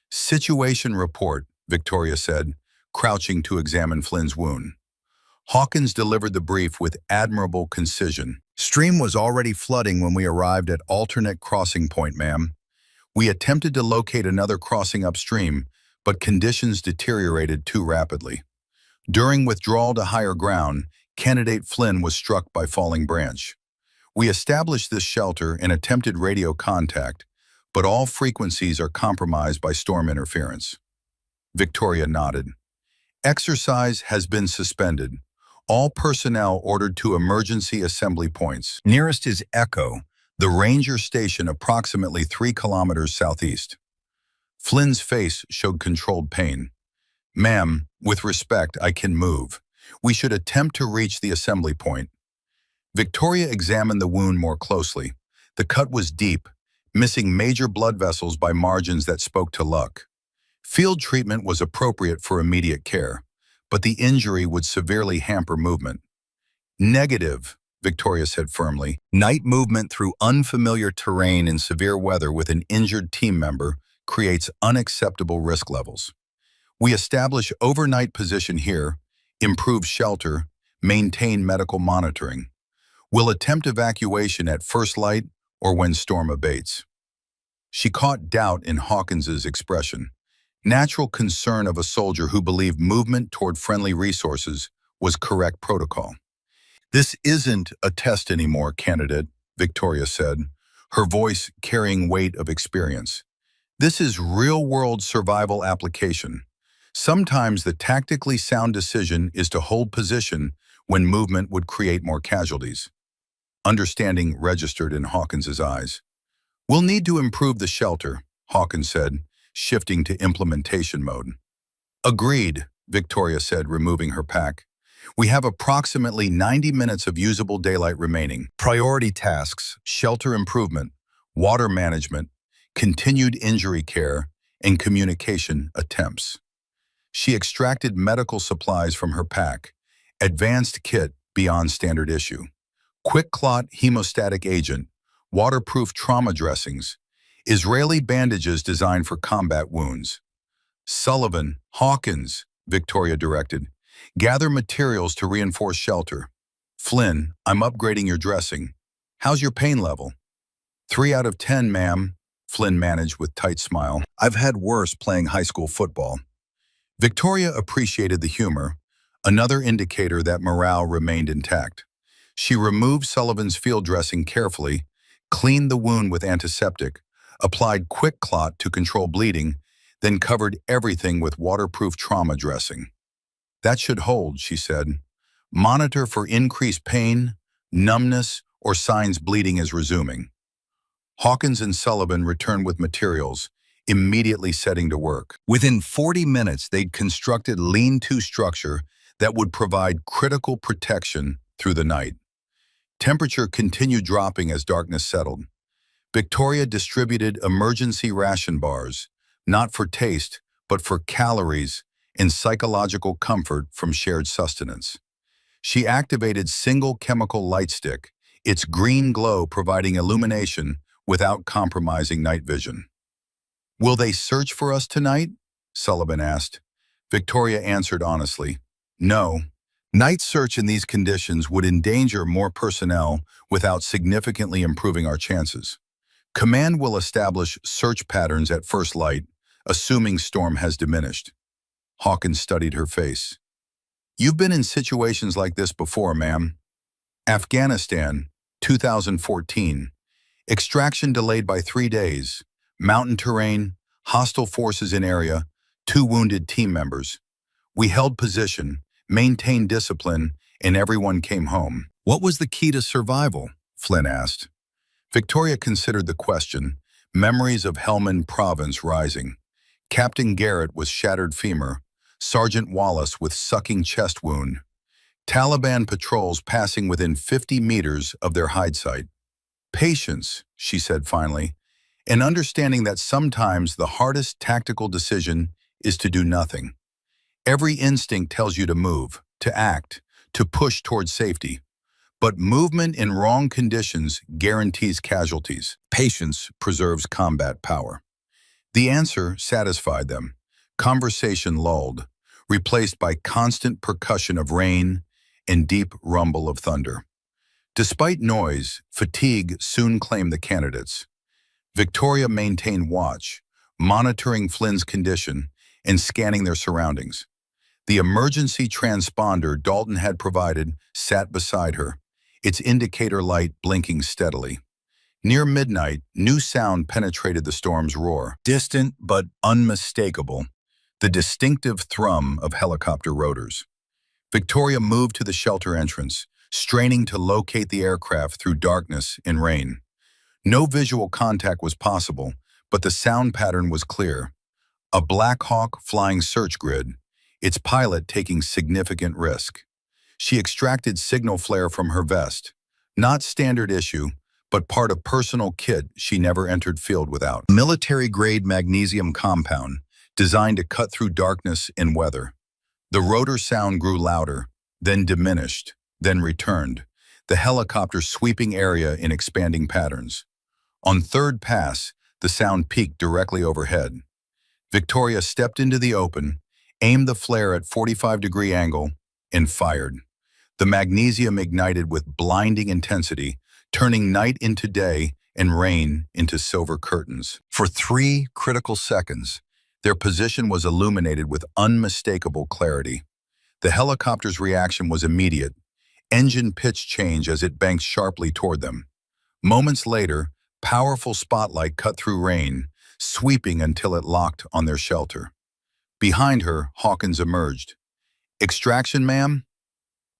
"Situation report," Victoria said, crouching to examine Flynn's wound. Hawkins delivered the brief with admirable concision. "Stream was already flooding when we arrived at alternate crossing point, ma'am. We attempted to locate another crossing upstream, but conditions deteriorated too rapidly. During withdrawal to higher ground, candidate Flynn was struck by falling branch. We established this shelter and attempted radio contact, but all frequencies are compromised by storm interference." Victoria nodded. "Exercise has been suspended. All personnel ordered to emergency assembly points. Nearest is Echo, the ranger station approximately 3 kilometers southeast." Flynn's face showed controlled pain. "Ma'am, with respect, I can move. We should attempt to reach the assembly point." Victoria examined the wound more closely. The cut was deep, missing major blood vessels by margins that spoke to luck. Field treatment was appropriate for immediate care, but the injury would severely hamper movement. "Negative," Victoria said firmly. "Night movement through unfamiliar terrain in severe weather with an injured team member creates unacceptable risk levels. We establish overnight position here, improve shelter, maintain medical monitoring. We'll attempt evacuation at first light or when storm abates." She caught doubt in Hawkins's expression, natural concern of a soldier who believed movement toward friendly resources was correct protocol. "This isn't a test anymore, candidate," Victoria said, her voice carrying weight of experience. "This is real-world survival application. Sometimes the tactically sound decision is to hold position when movement would create more casualties." Understanding registered in Hawkins's eyes. "We'll need to improve the shelter," Hawkins said, shifting to implementation mode. "Agreed," Victoria said, removing her pack. "We have approximately 90 minutes of usable daylight remaining. Priority tasks, shelter improvement, water management, continued injury care, and communication attempts." She extracted medical supplies from her pack, advanced kit beyond standard issue. Quick clot hemostatic agent, waterproof trauma dressings, Israeli bandages designed for combat wounds. "Sullivan, Hawkins," Victoria directed, "gather materials to reinforce shelter. Flynn, I'm upgrading your dressing. How's your pain level?" 3 out of 10, ma'am," Flynn managed with tight smile. "I've had worse playing high school football." Victoria appreciated the humor, another indicator that morale remained intact. She removed Sullivan's field dressing carefully, cleaned the wound with antiseptic, applied quick clot to control bleeding, then covered everything with waterproof trauma dressing. "That should hold," she said. "Monitor for increased pain, numbness, or signs bleeding is resuming." Hawkins and Sullivan returned with materials, immediately setting to work. Within 40 minutes, they'd constructed lean-to structure that would provide critical protection through the night. Temperature continued dropping as darkness settled. Victoria distributed emergency ration bars, not for taste, but for calories and psychological comfort from shared sustenance. She activated single chemical light stick, its green glow providing illumination without compromising night vision. "Will they search for us tonight?" Sullivan asked. Victoria answered honestly, "No. Night search in these conditions would endanger more personnel without significantly improving our chances. Command will establish search patterns at first light, assuming storm has diminished." Hawkins studied her face. "You've been in situations like this before, ma'am. Afghanistan, 2014. Extraction delayed by 3 days. Mountain terrain, hostile forces in area, 2 wounded team members. We held position, maintained discipline, and everyone came home." "What was the key to survival?" Flynn asked. Victoria considered the question, memories of Helmand Province rising. Captain Garrett with shattered femur, Sergeant Wallace with sucking chest wound. Taliban patrols passing within 50 meters of their hide site. "Patience," she said finally, "and understanding that sometimes the hardest tactical decision is to do nothing. Every instinct tells you to move, to act, to push towards safety. But movement in wrong conditions guarantees casualties. Patience preserves combat power." The answer satisfied them. Conversation lulled, replaced by constant percussion of rain and deep rumble of thunder. Despite noise, fatigue soon claimed the candidates. Victoria maintained watch, monitoring Flynn's condition and scanning their surroundings. The emergency transponder Dalton had provided sat beside her, its indicator light blinking steadily. Near midnight, new sound penetrated the storm's roar. Distant but unmistakable, the distinctive thrum of helicopter rotors. Victoria moved to the shelter entrance, straining to locate the aircraft through darkness and rain. No visual contact was possible, but the sound pattern was clear. A Black Hawk flying search grid, its pilot taking significant risk. She extracted signal flare from her vest, not standard issue, but part of personal kit she never entered field without. Military-grade magnesium compound, designed to cut through darkness and weather. The rotor sound grew louder, then diminished, then returned, the helicopter sweeping area in expanding patterns. On third pass, the sound peaked directly overhead. Victoria stepped into the open, aimed the flare at 45-degree angle, and fired. The magnesium ignited with blinding intensity, turning night into day and rain into silver curtains. For 3 critical seconds, their position was illuminated with unmistakable clarity. The helicopter's reaction was immediate, engine pitch change as it banked sharply toward them. Moments later, powerful spotlight cut through rain, sweeping until it locked on their shelter. Behind her, Hawkins emerged. "Extraction, ma'am?"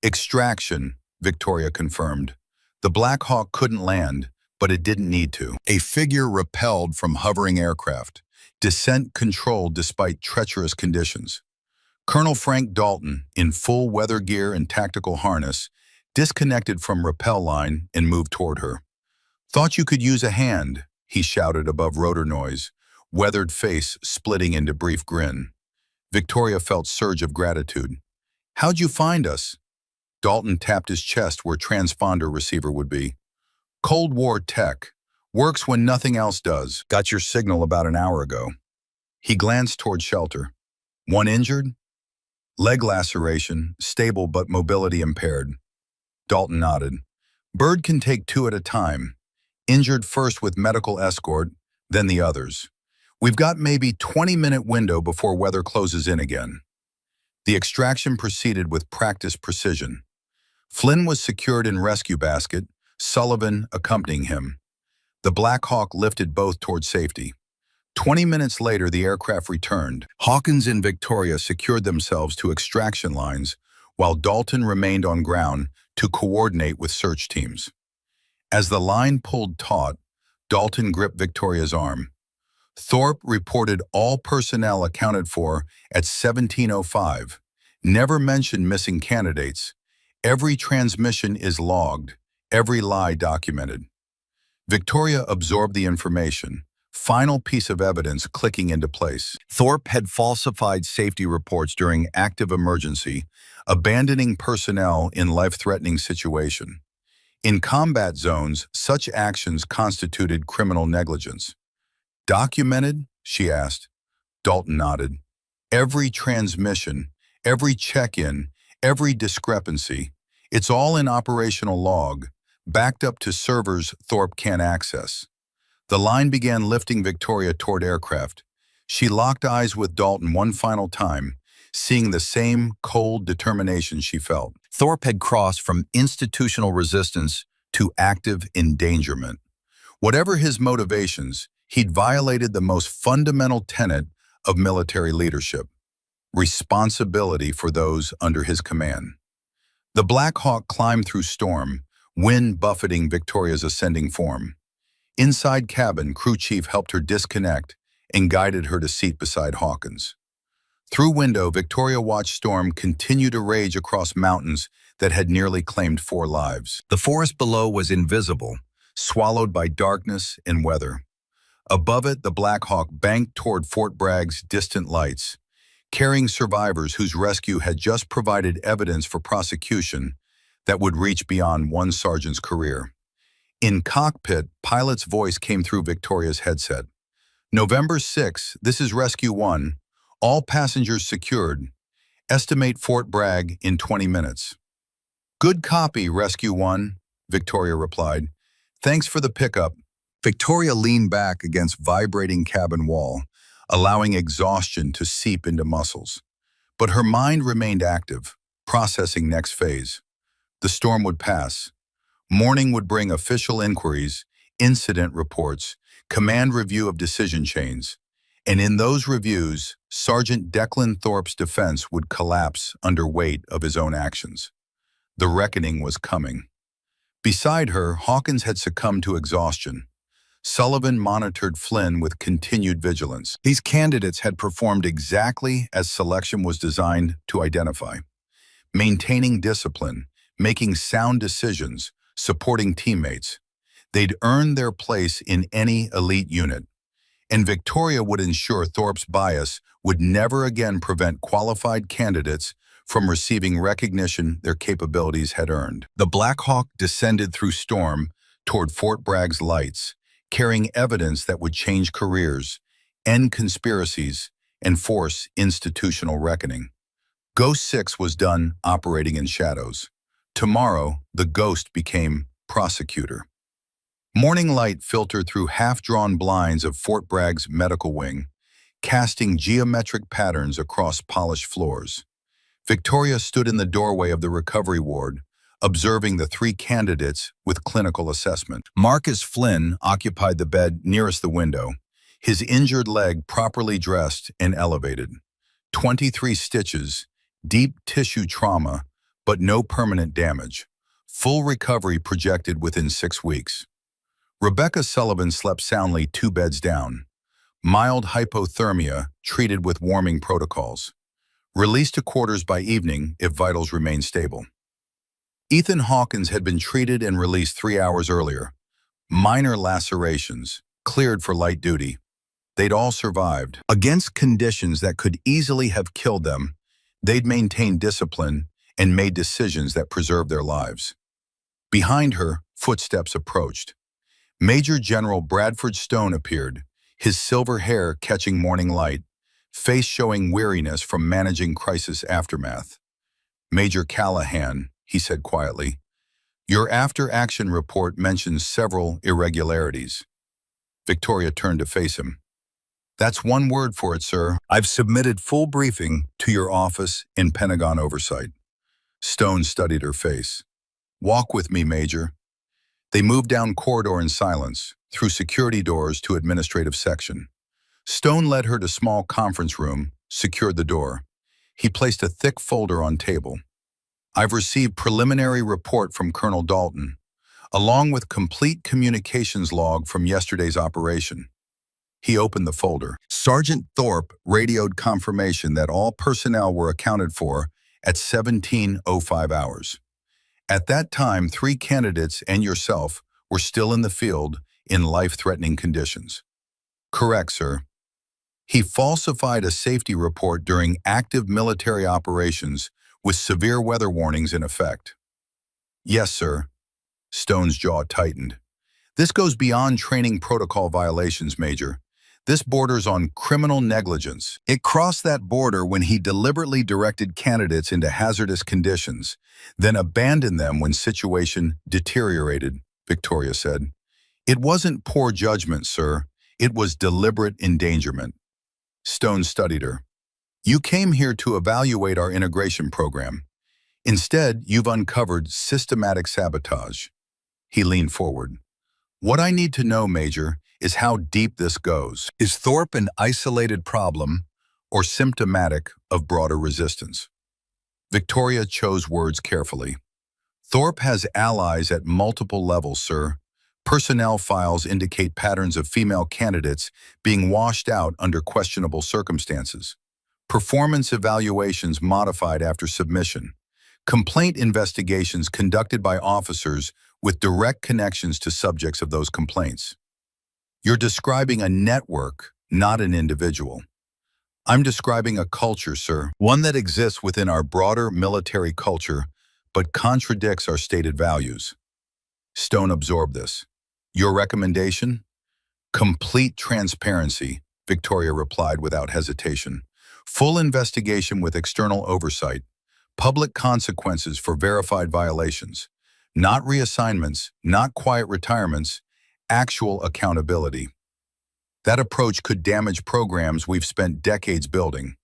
"Extraction," Victoria confirmed. The Black Hawk couldn't land, but it didn't need to. A figure rappelled from hovering aircraft, descent controlled despite treacherous conditions. Colonel Frank Dalton, in full weather gear and tactical harness, disconnected from rappel line and moved toward her. "Thought you could use a hand," he shouted above rotor noise, weathered face splitting into brief grin. Victoria felt surge of gratitude. "How'd you find us?" Dalton tapped his chest where transponder receiver would be. "Cold War tech. Works when nothing else does. Got your signal about an hour ago." He glanced toward shelter. "One injured?" "Leg laceration, stable but mobility impaired." Dalton nodded. "Bird can take 2 at a time. Injured first with medical escort, then the others. We've got maybe 20-minute window before weather closes in again." The extraction proceeded with practiced precision. Flynn was secured in rescue basket, Sullivan accompanying him. The Black Hawk lifted both toward safety. 20 minutes later, the aircraft returned. Hawkins and Victoria secured themselves to extraction lines, while Dalton remained on ground to coordinate with search teams. As the line pulled taut, Dalton gripped Victoria's arm. "Thorpe reported all personnel accounted for at 17:05. Never mentioned missing candidates. Every transmission is logged, every lie documented." Victoria absorbed the information, Final piece of evidence clicking into place. Thorpe had falsified safety reports during active emergency, abandoning personnel in life-threatening situation. In combat zones, such actions constituted criminal negligence. Documented? She asked. Dalton nodded. Every transmission, every check-in, every discrepancy, it's all in operational log, backed up to servers Thorpe can't access. The line began lifting Victoria toward aircraft. She locked eyes with Dalton one final time, seeing the same cold determination she felt. Thorpe had crossed from institutional resistance to active endangerment. Whatever his motivations, he'd violated the most fundamental tenet of military leadership: responsibility for those under his command. The Black Hawk climbed through storm, wind buffeting Victoria's ascending form. Inside cabin, crew chief helped her disconnect and guided her to seat beside Hawkins. Through window, Victoria watched storm continue to rage across mountains that had nearly claimed 4 lives. The forest below was invisible, swallowed by darkness and weather. Above it, the Black Hawk banked toward Fort Bragg's distant lights, carrying survivors whose rescue had just provided evidence for prosecution that would reach beyond one sergeant's career. In cockpit, pilot's voice came through Victoria's headset. November 6, this is Rescue 1. All passengers secured. Estimate Fort Bragg in 20 minutes. Good copy, Rescue 1, Victoria replied. Thanks for the pickup. Victoria leaned back against vibrating cabin wall, allowing exhaustion to seep into muscles. But her mind remained active, processing next phase. The storm would pass. Morning would bring official inquiries, incident reports, command review of decision chains. And in those reviews, Sergeant Declan Thorpe's defense would collapse under weight of his own actions. The reckoning was coming. Beside her, Hawkins had succumbed to exhaustion. Sullivan monitored Flynn with continued vigilance. These candidates had performed exactly as selection was designed to identify: maintaining discipline, making sound decisions, supporting teammates. They'd earned their place in any elite unit, and Victoria would ensure Thorpe's bias would never again prevent qualified candidates from receiving recognition their capabilities had earned. The Black Hawk descended through storm toward Fort Bragg's lights, carrying evidence that would change careers, end conspiracies, and force institutional reckoning. Ghost 6 was done operating in shadows. Tomorrow, the Ghost became prosecutor. Morning light filtered through half-drawn blinds of Fort Bragg's medical wing, casting geometric patterns across polished floors. Victoria stood in the doorway of the recovery ward, observing the 3 candidates with clinical assessment. Marcus Flynn occupied the bed nearest the window, his injured leg properly dressed and elevated. 23 stitches, deep tissue trauma, but no permanent damage. Full recovery projected within 6 weeks. Rebecca Sullivan slept soundly 2 beds down. Mild hypothermia treated with warming protocols. Released to quarters by evening if vitals remained stable. Ethan Hawkins had been treated and released 3 hours earlier. Minor lacerations, cleared for light duty. They'd all survived. Against conditions that could easily have killed them, they'd maintained discipline and made decisions that preserved their lives. Behind her, footsteps approached. Major General Bradford Stone appeared, his silver hair catching morning light, face showing weariness from managing crisis aftermath. Major Callahan, he said quietly, your after-action report mentions several irregularities. Victoria turned to face him. That's one word for it, sir. I've submitted full briefing to your office in Pentagon oversight. Stone studied her face. Walk with me, Major. They moved down corridor in silence, through security doors to administrative section. Stone led her to small conference room, secured the door. He placed a thick folder on table. I've received preliminary report from Colonel Dalton, along with complete communications log from yesterday's operation. He opened the folder. Sergeant Thorpe radioed confirmation that all personnel were accounted for at 17:05 hours. At that time, 3 candidates and yourself were still in the field in life-threatening conditions. Correct, sir. He falsified a safety report during active military operations with severe weather warnings in effect. Yes, sir. Stone's jaw tightened. This goes beyond training protocol violations, Major. This borders on criminal negligence. It crossed that border when he deliberately directed candidates into hazardous conditions, then abandoned them when situation deteriorated, Victoria said. It wasn't poor judgment, sir. It was deliberate endangerment. Stone studied her. You came here to evaluate our integration program. Instead, you've uncovered systematic sabotage. He leaned forward. What I need to know, Major, is how deep this goes. Is Thorpe an isolated problem or symptomatic of broader resistance? Victoria chose words carefully. Thorpe has allies at multiple levels, sir. Personnel files indicate patterns of female candidates being washed out under questionable circumstances. Performance evaluations modified after submission. Complaint investigations conducted by officers with direct connections to subjects of those complaints. You're describing a network, not an individual. I'm describing a culture, sir, one that exists within our broader military culture, but contradicts our stated values. Stone absorbed this. Your recommendation? Complete transparency, Victoria replied without hesitation. Full investigation with external oversight. Public consequences for verified violations. Not reassignments, not quiet retirements, actual accountability. That approach could damage programs we've spent decades building.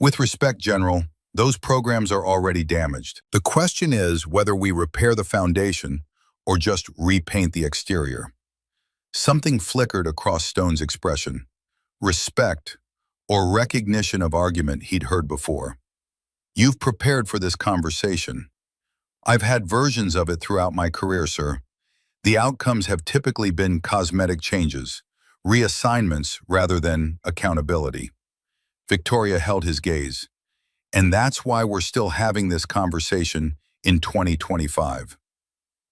With respect, General, those programs are already damaged. The question is whether we repair the foundation or just repaint the exterior. Something flickered across Stone's expression. Respect or recognition of argument he'd heard before. You've prepared for this conversation. I've had versions of it throughout my career, sir. The outcomes have typically been cosmetic changes, reassignments rather than accountability. Victoria held his gaze. And that's why we're still having this conversation in 2025.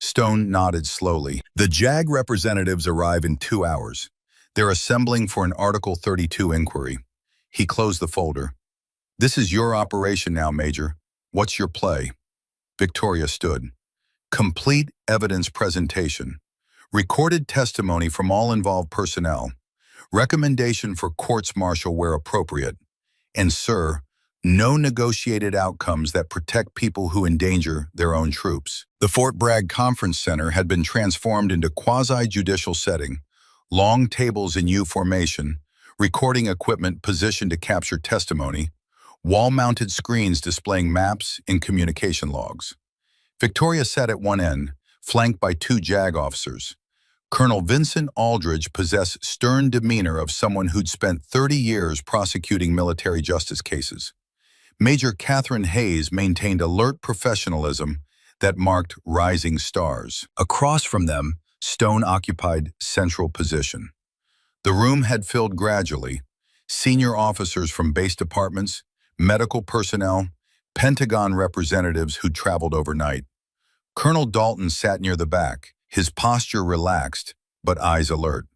Stone nodded slowly. The JAG representatives arrive in 2 hours. They're assembling for an Article 32 inquiry. He closed the folder. This is your operation now, Major. What's your play? Victoria stood. Complete evidence presentation. Recorded testimony from all involved personnel. Recommendation for courts-martial where appropriate. And, sir, no negotiated outcomes that protect people who endanger their own troops. The Fort Bragg Conference Center had been transformed into quasi-judicial setting, long tables in U formation, recording equipment positioned to capture testimony, wall-mounted screens displaying maps and communication logs. Victoria sat at one end, flanked by 2 JAG officers. Colonel Vincent Aldridge possessed stern demeanor of someone who'd spent 30 years prosecuting military justice cases. Major Catherine Hayes maintained alert professionalism that marked rising stars. Across from them, Stone occupied central position. The room had filled gradually. Senior officers from base departments, medical personnel, Pentagon representatives who'd traveled overnight. Colonel Dalton sat near the back, his posture relaxed, but eyes alert.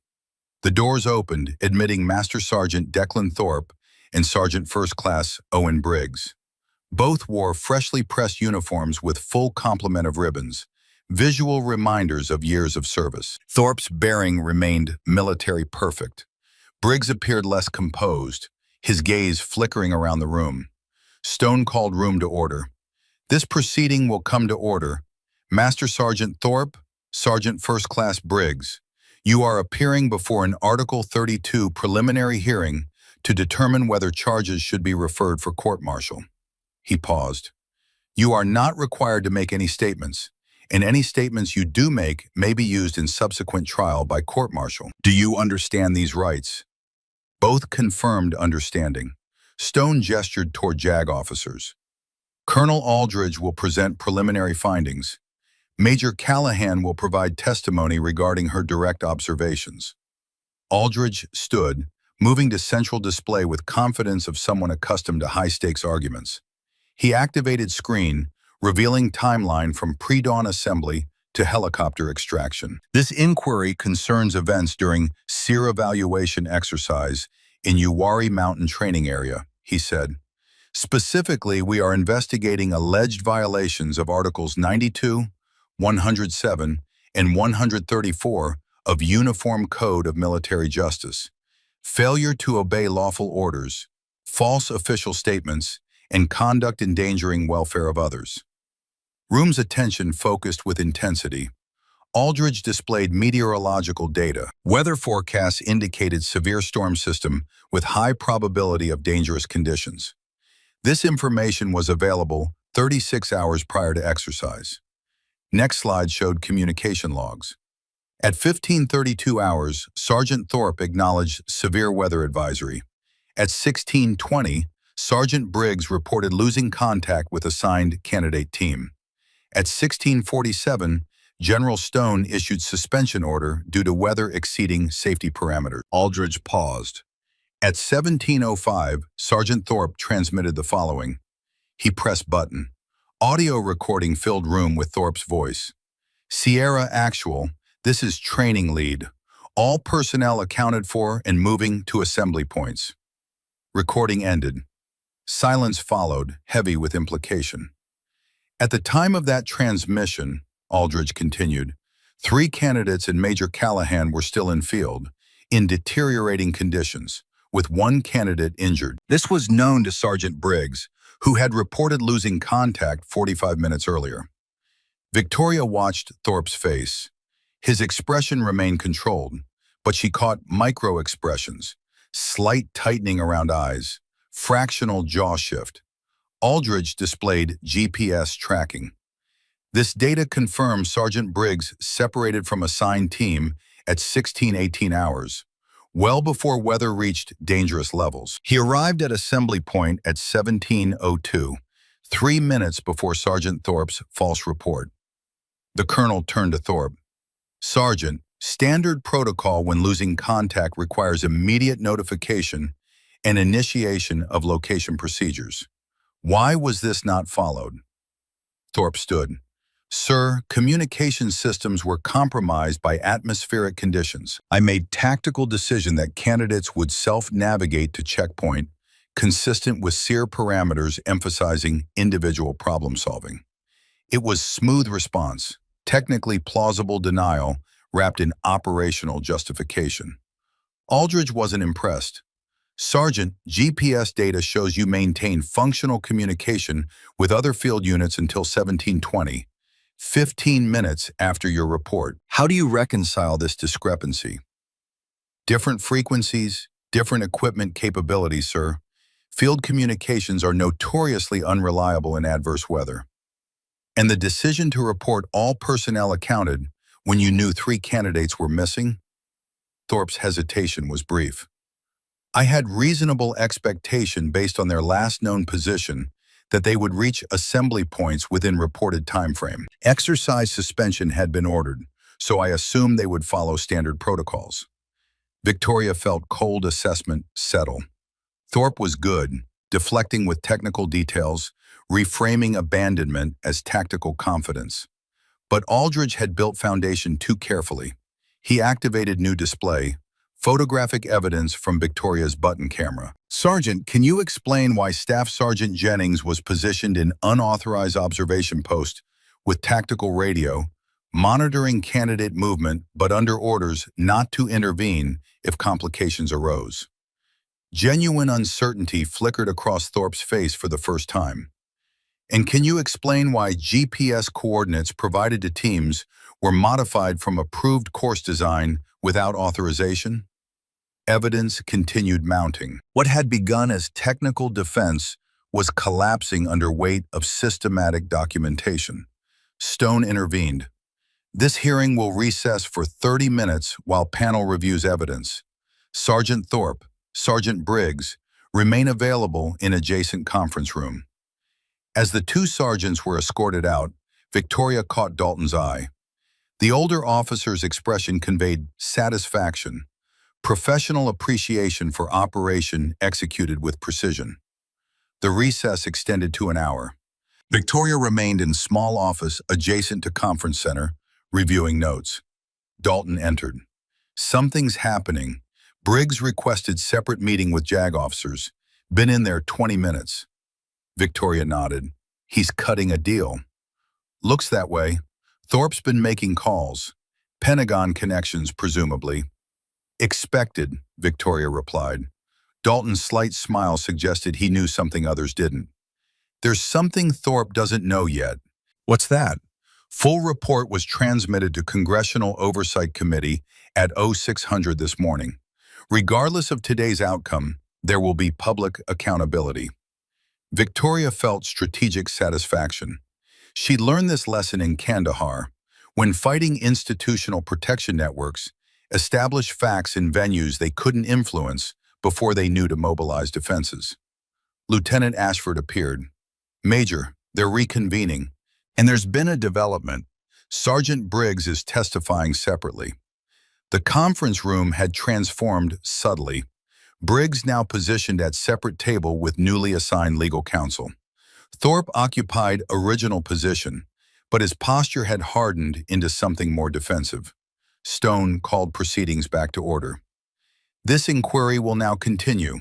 The doors opened, admitting Master Sergeant Declan Thorpe and Sergeant First Class Owen Briggs. Both wore freshly pressed uniforms with full complement of ribbons, visual reminders of years of service. Thorpe's bearing remained military perfect. Briggs appeared less composed, his gaze flickering around the room. Stone called room to order. This proceeding will come to order. Master Sergeant Thorpe, Sergeant First Class Briggs, you are appearing before an Article 32 preliminary hearing to determine whether charges should be referred for court-martial. He paused. You are not required to make any statements, and any statements you do make may be used in subsequent trial by court-martial. Do you understand these rights? Both confirmed understanding. Stone gestured toward JAG officers. Colonel Aldridge will present preliminary findings. Major Callahan will provide testimony regarding her direct observations. Aldridge stood, moving to central display with confidence of someone accustomed to high-stakes arguments. He activated screen, revealing timeline from pre-dawn assembly to helicopter extraction. This inquiry concerns events during SEER evaluation exercise in Uwari Mountain Training Area, he said. Specifically, we are investigating alleged violations of Articles 92, 107, and 134 of Uniform Code of Military Justice. Failure to obey lawful orders, false official statements, and conduct endangering welfare of others. Room's attention focused with intensity. Aldridge displayed meteorological data. Weather forecasts indicated severe storm system with high probability of dangerous conditions. This information was available 36 hours prior to exercise. Next slide showed communication logs. At 15:32 hours, Sergeant Thorpe acknowledged severe weather advisory. At 16:20, Sergeant Briggs reported losing contact with assigned candidate team. At 16:47, General Stone issued suspension order due to weather exceeding safety parameters. Aldridge paused. At 17:05, Sergeant Thorpe transmitted the following. He pressed button. Audio recording filled room with Thorpe's voice. Sierra Actual, this is training lead. All personnel accounted for and moving to assembly points. Recording ended. Silence followed, heavy with implication. At the time of that transmission, Aldridge continued, 3 candidates and Major Callahan were still in field, in deteriorating conditions, with 1 candidate injured. This was known to Sergeant Briggs, who had reported losing contact 45 minutes earlier. Victoria watched Thorpe's face. His expression remained controlled, but she caught micro-expressions, slight tightening around eyes, fractional jaw shift. Aldridge displayed GPS tracking. This data confirmed Sergeant Briggs separated from assigned team at 16:18 hours, well before weather reached dangerous levels. He arrived at assembly point at 17:02, 3 minutes before Sergeant Thorpe's false report. The colonel turned to Thorpe. Sergeant, standard protocol when losing contact requires immediate notification and initiation of location procedures. Why was this not followed? Thorpe stood. Sir, communication systems were compromised by atmospheric conditions. I made tactical decision that candidates would self-navigate to checkpoint, consistent with SEER parameters emphasizing individual problem solving. It was smooth response, technically plausible denial wrapped in operational justification. Aldridge wasn't impressed. Sergeant, GPS data shows you maintained functional communication with other field units until 17:20. 15 minutes after your report. How do you reconcile this discrepancy? Different frequencies, different equipment capabilities, sir. Field communications are notoriously unreliable in adverse weather. And the decision to report all personnel accounted when you knew 3 candidates were missing? Thorpe's hesitation was brief. I had reasonable expectation based on their last known position that they would reach assembly points within reported time frame. Exercise suspension had been ordered, so I assumed they would follow standard protocols. Victoria felt cold assessment settle. Thorpe was good, deflecting with technical details, reframing abandonment as tactical confidence. But Aldridge had built foundation too carefully. He activated new display, photographic evidence from Victoria's button camera. Sergeant, can you explain why Staff Sergeant Jennings was positioned in unauthorized observation post with tactical radio, monitoring candidate movement but under orders not to intervene if complications arose? Genuine uncertainty flickered across Thorpe's face for the first time. And can you explain why GPS coordinates provided to teams were modified from approved course design without authorization? Evidence continued mounting. What had begun as technical defense was collapsing under weight of systematic documentation. Stone intervened. This hearing will recess for 30 minutes while panel reviews evidence. Sergeant Thorpe, Sergeant Briggs remain available in adjacent conference room. As the 2 sergeants were escorted out, Victoria caught Dalton's eye. The older officer's expression conveyed satisfaction, professional appreciation for operation executed with precision. The recess extended to an hour. Victoria remained in small office adjacent to conference center, Reviewing notes. Dalton entered. Something's happening. Briggs requested separate meeting with JAG officers. Been in there 20 minutes. Victoria nodded. He's cutting a deal. Looks that way. Thorpe's been making calls. Pentagon connections, presumably. Expected, Victoria replied. Dalton's slight smile suggested he knew something others didn't. There's something Thorpe doesn't know yet. What's that? Full report was transmitted to Congressional Oversight Committee at 0600 this morning. Regardless of today's outcome, there will be public accountability. Victoria felt strategic satisfaction. She'd learned this lesson in Kandahar. When fighting institutional protection networks, establish facts in venues they couldn't influence before they knew to mobilize defenses. Lieutenant Ashford appeared. Major, they're reconvening. And there's been a development. Sergeant Briggs is testifying separately. The conference room had transformed subtly. Briggs now positioned at separate table with newly assigned legal counsel. Thorpe occupied original position, but his posture had hardened into something more defensive. Stone called proceedings back to order. This inquiry will now continue.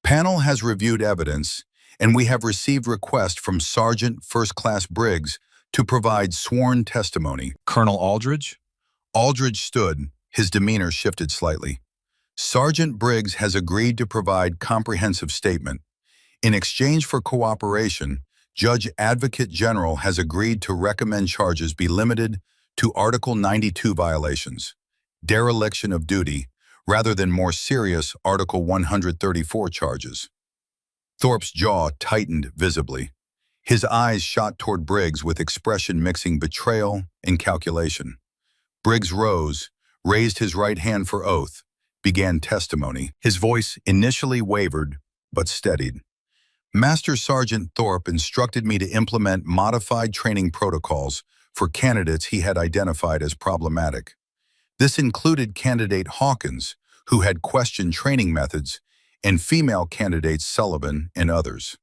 Panel has reviewed evidence, and we have received request from Sergeant First Class Briggs to provide sworn testimony. Colonel Aldridge? Aldridge stood, his demeanor shifted slightly. Sergeant Briggs has agreed to provide comprehensive statement. In exchange for cooperation, Judge Advocate General has agreed to recommend charges be limited to Article 92 violations, dereliction of duty, rather than more serious Article 134 charges. Thorpe's jaw tightened visibly. His eyes shot toward Briggs with expression mixing betrayal and calculation. Briggs rose, raised his right hand for oath, began testimony. His voice initially wavered, but steadied. Master Sergeant Thorpe instructed me to implement modified training protocols for candidates he had identified as problematic. This included candidate Hawkins, who had questioned training methods, and female candidates Sullivan and others.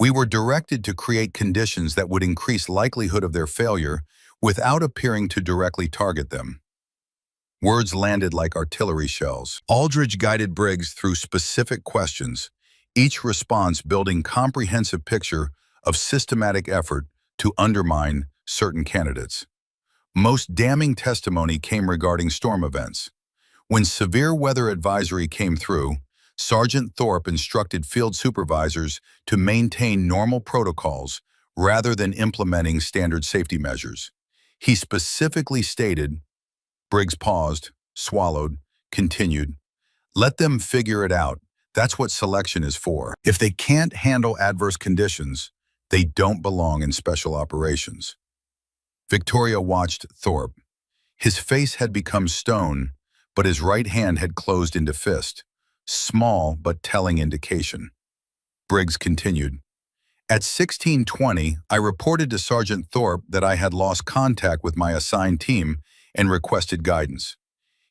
We were directed to create conditions that would increase likelihood of their failure without appearing to directly target them. Words landed like artillery shells. Aldridge guided Briggs through specific questions, each response building comprehensive picture of systematic effort to undermine certain candidates. Most damning testimony came regarding storm events. When severe weather advisory came through, Sergeant Thorpe instructed field supervisors to maintain normal protocols rather than implementing standard safety measures. He specifically stated, Briggs paused, swallowed, continued, let them figure it out. That's what selection is for. If they can't handle adverse conditions, they don't belong in special operations. Victoria watched Thorpe. His face had become stone, but his right hand had closed into fist. Small but telling indication. Briggs continued. At 16:20, I reported to Sergeant Thorpe that I had lost contact with my assigned team and requested guidance.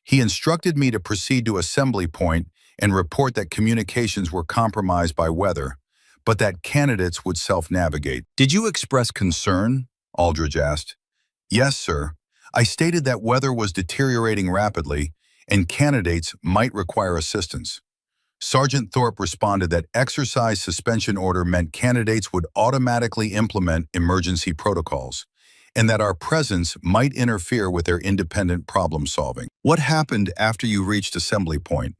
He instructed me to proceed to assembly point and report that communications were compromised by weather, but that candidates would self-navigate. Did you express concern? Aldridge asked. Yes, sir. I stated that weather was deteriorating rapidly and candidates might require assistance. Sergeant Thorpe responded that exercise suspension order meant candidates would automatically implement emergency protocols, and that our presence might interfere with their independent problem solving. What happened after you reached assembly point?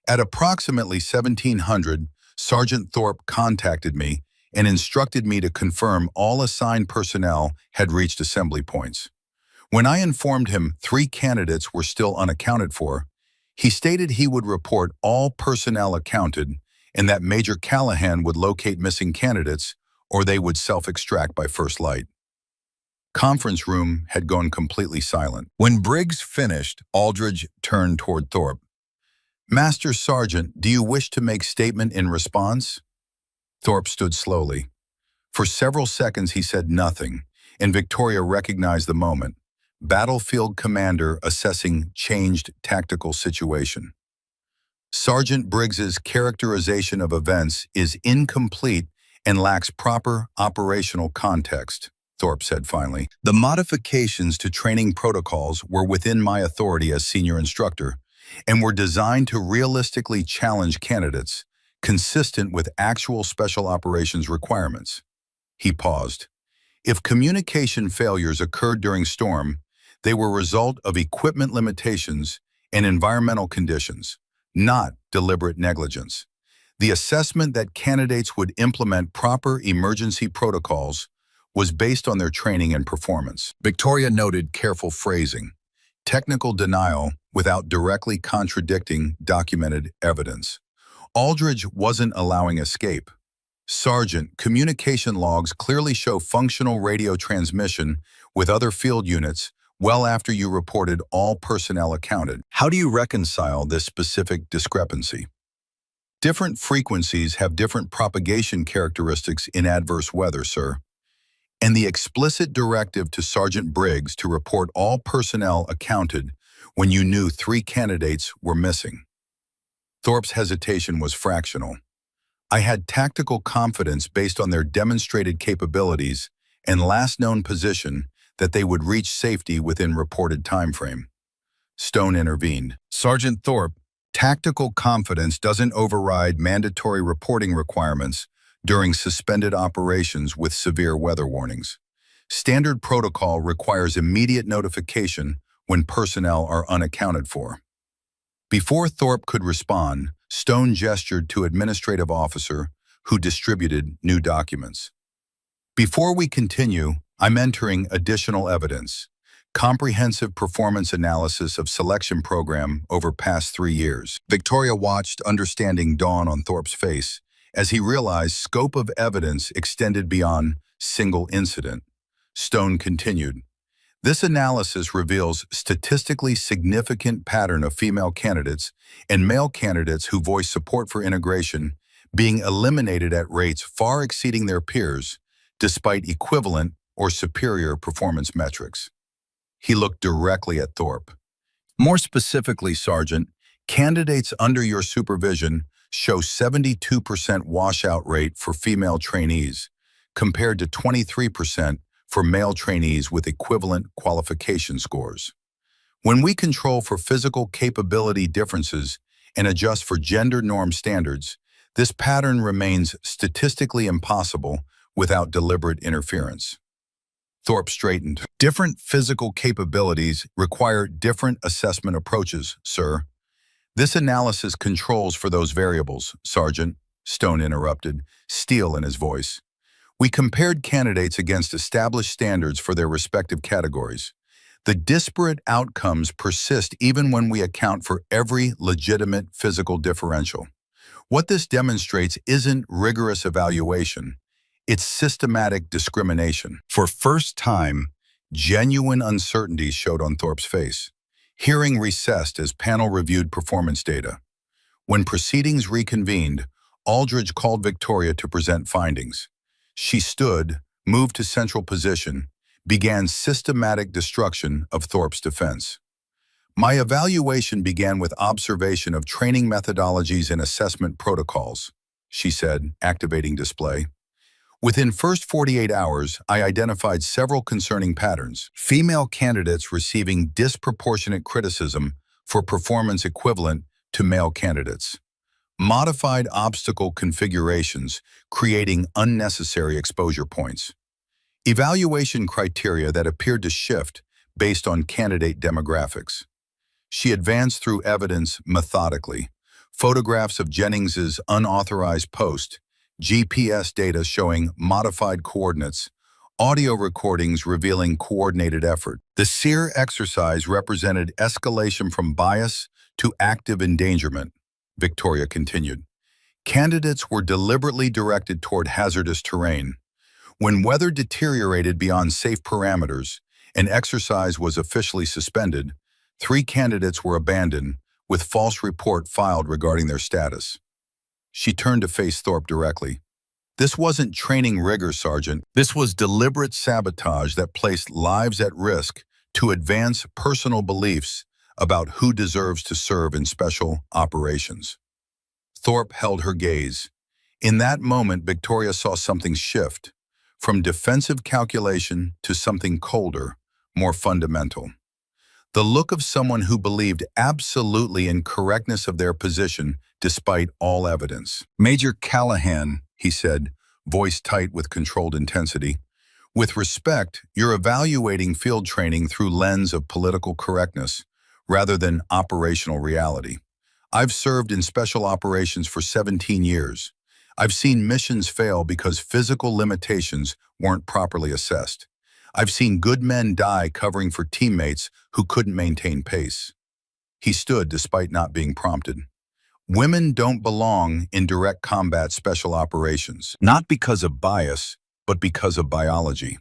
At approximately 1700, Sergeant Thorpe contacted me and instructed me to confirm all assigned personnel had reached assembly points. When I informed him 3 candidates were still unaccounted for, he stated he would report all personnel accounted and that Major Callahan would locate missing candidates or they would self-extract by first light. Conference room had gone completely silent. When Briggs finished, Aldridge turned toward Thorpe. Master Sergeant, do you wish to make statement in response? Thorpe stood slowly. For several seconds he said nothing, and Victoria recognized the moment. Battlefield commander assessing changed tactical situation. Sergeant Briggs's characterization of events is incomplete and lacks proper operational context, Thorpe said finally. The modifications to training protocols were within my authority as senior instructor and were designed to realistically challenge candidates consistent with actual special operations requirements. He paused. If communication failures occurred during storm, they were a result of equipment limitations and environmental conditions, not deliberate negligence. The assessment that candidates would implement proper emergency protocols was based on their training and performance. Victoria noted careful phrasing, technical denial without directly contradicting documented evidence. Aldridge wasn't allowing escape. Sergeant, communication logs clearly show functional radio transmission with other field units well after you reported all personnel accounted. How do you reconcile this specific discrepancy? Different frequencies have different propagation characteristics in adverse weather, sir. And the explicit directive to Sergeant Briggs to report all personnel accounted when you knew 3 candidates were missing. Thorpe's hesitation was fractional. I had tactical confidence based on their demonstrated capabilities and last known position that they would reach safety within reported timeframe. Stone intervened. Sergeant Thorpe, tactical confidence doesn't override mandatory reporting requirements during suspended operations with severe weather warnings. Standard protocol requires immediate notification when personnel are unaccounted for. Before Thorpe could respond, Stone gestured to administrative officer who distributed new documents. Before we continue, I'm entering additional evidence. Comprehensive performance analysis of selection program over past 3 years. Victoria watched understanding dawn on Thorpe's face as he realized scope of evidence extended beyond single incident. Stone continued. This analysis reveals statistically significant pattern of female candidates and male candidates who voice support for integration being eliminated at rates far exceeding their peers despite equivalent or superior performance metrics. He looked directly at Thorpe. More specifically, Sergeant, candidates under your supervision show 72% washout rate for female trainees, compared to 23% for male trainees with equivalent qualification scores. When we control for physical capability differences and adjust for gender norm standards, this pattern remains statistically impossible without deliberate interference. Thorpe straightened. Different physical capabilities require different assessment approaches, sir. This analysis controls for those variables, Sergeant, Stone interrupted, steel in his voice. We compared candidates against established standards for their respective categories. The disparate outcomes persist even when we account for every legitimate physical differential. What this demonstrates isn't rigorous evaluation. It's systematic discrimination. For first time, genuine uncertainty showed on Thorpe's face. Hearing recessed as panel reviewed performance data. When proceedings reconvened, Aldridge called Victoria to present findings. She stood, moved to central position, began systematic destruction of Thorpe's defense. My evaluation began with observation of training methodologies and assessment protocols, she said, activating display. Within first 48 hours, I identified several concerning patterns. Female candidates receiving disproportionate criticism for performance equivalent to male candidates. Modified obstacle configurations creating unnecessary exposure points. Evaluation criteria that appeared to shift based on candidate demographics. She advanced through evidence methodically. Photographs of Jennings's unauthorized post, GPS data showing modified coordinates, audio recordings revealing coordinated effort. The SEER exercise represented escalation from bias to active endangerment, Victoria continued. Candidates were deliberately directed toward hazardous terrain. When weather deteriorated beyond safe parameters and exercise was officially suspended, 3 candidates were abandoned, with false report filed regarding their status. She turned to face Thorpe directly. This wasn't training rigor, Sergeant. This was deliberate sabotage that placed lives at risk to advance personal beliefs about who deserves to serve in special operations. Thorpe held her gaze. In that moment, Victoria saw something shift. from defensive calculation to something colder, more fundamental. The look of someone who believed absolutely in correctness of their position despite all evidence. "Major Callahan," he said, voice tight with controlled intensity, "with respect, you're evaluating field training through lens of political correctness rather than operational reality. I've served in special operations for 17 years. I've seen missions fail because physical limitations weren't properly assessed. I've seen good men die covering for teammates who couldn't maintain pace." He stood despite not being prompted. "Women don't belong in direct combat special operations, not because of bias, but because of biology.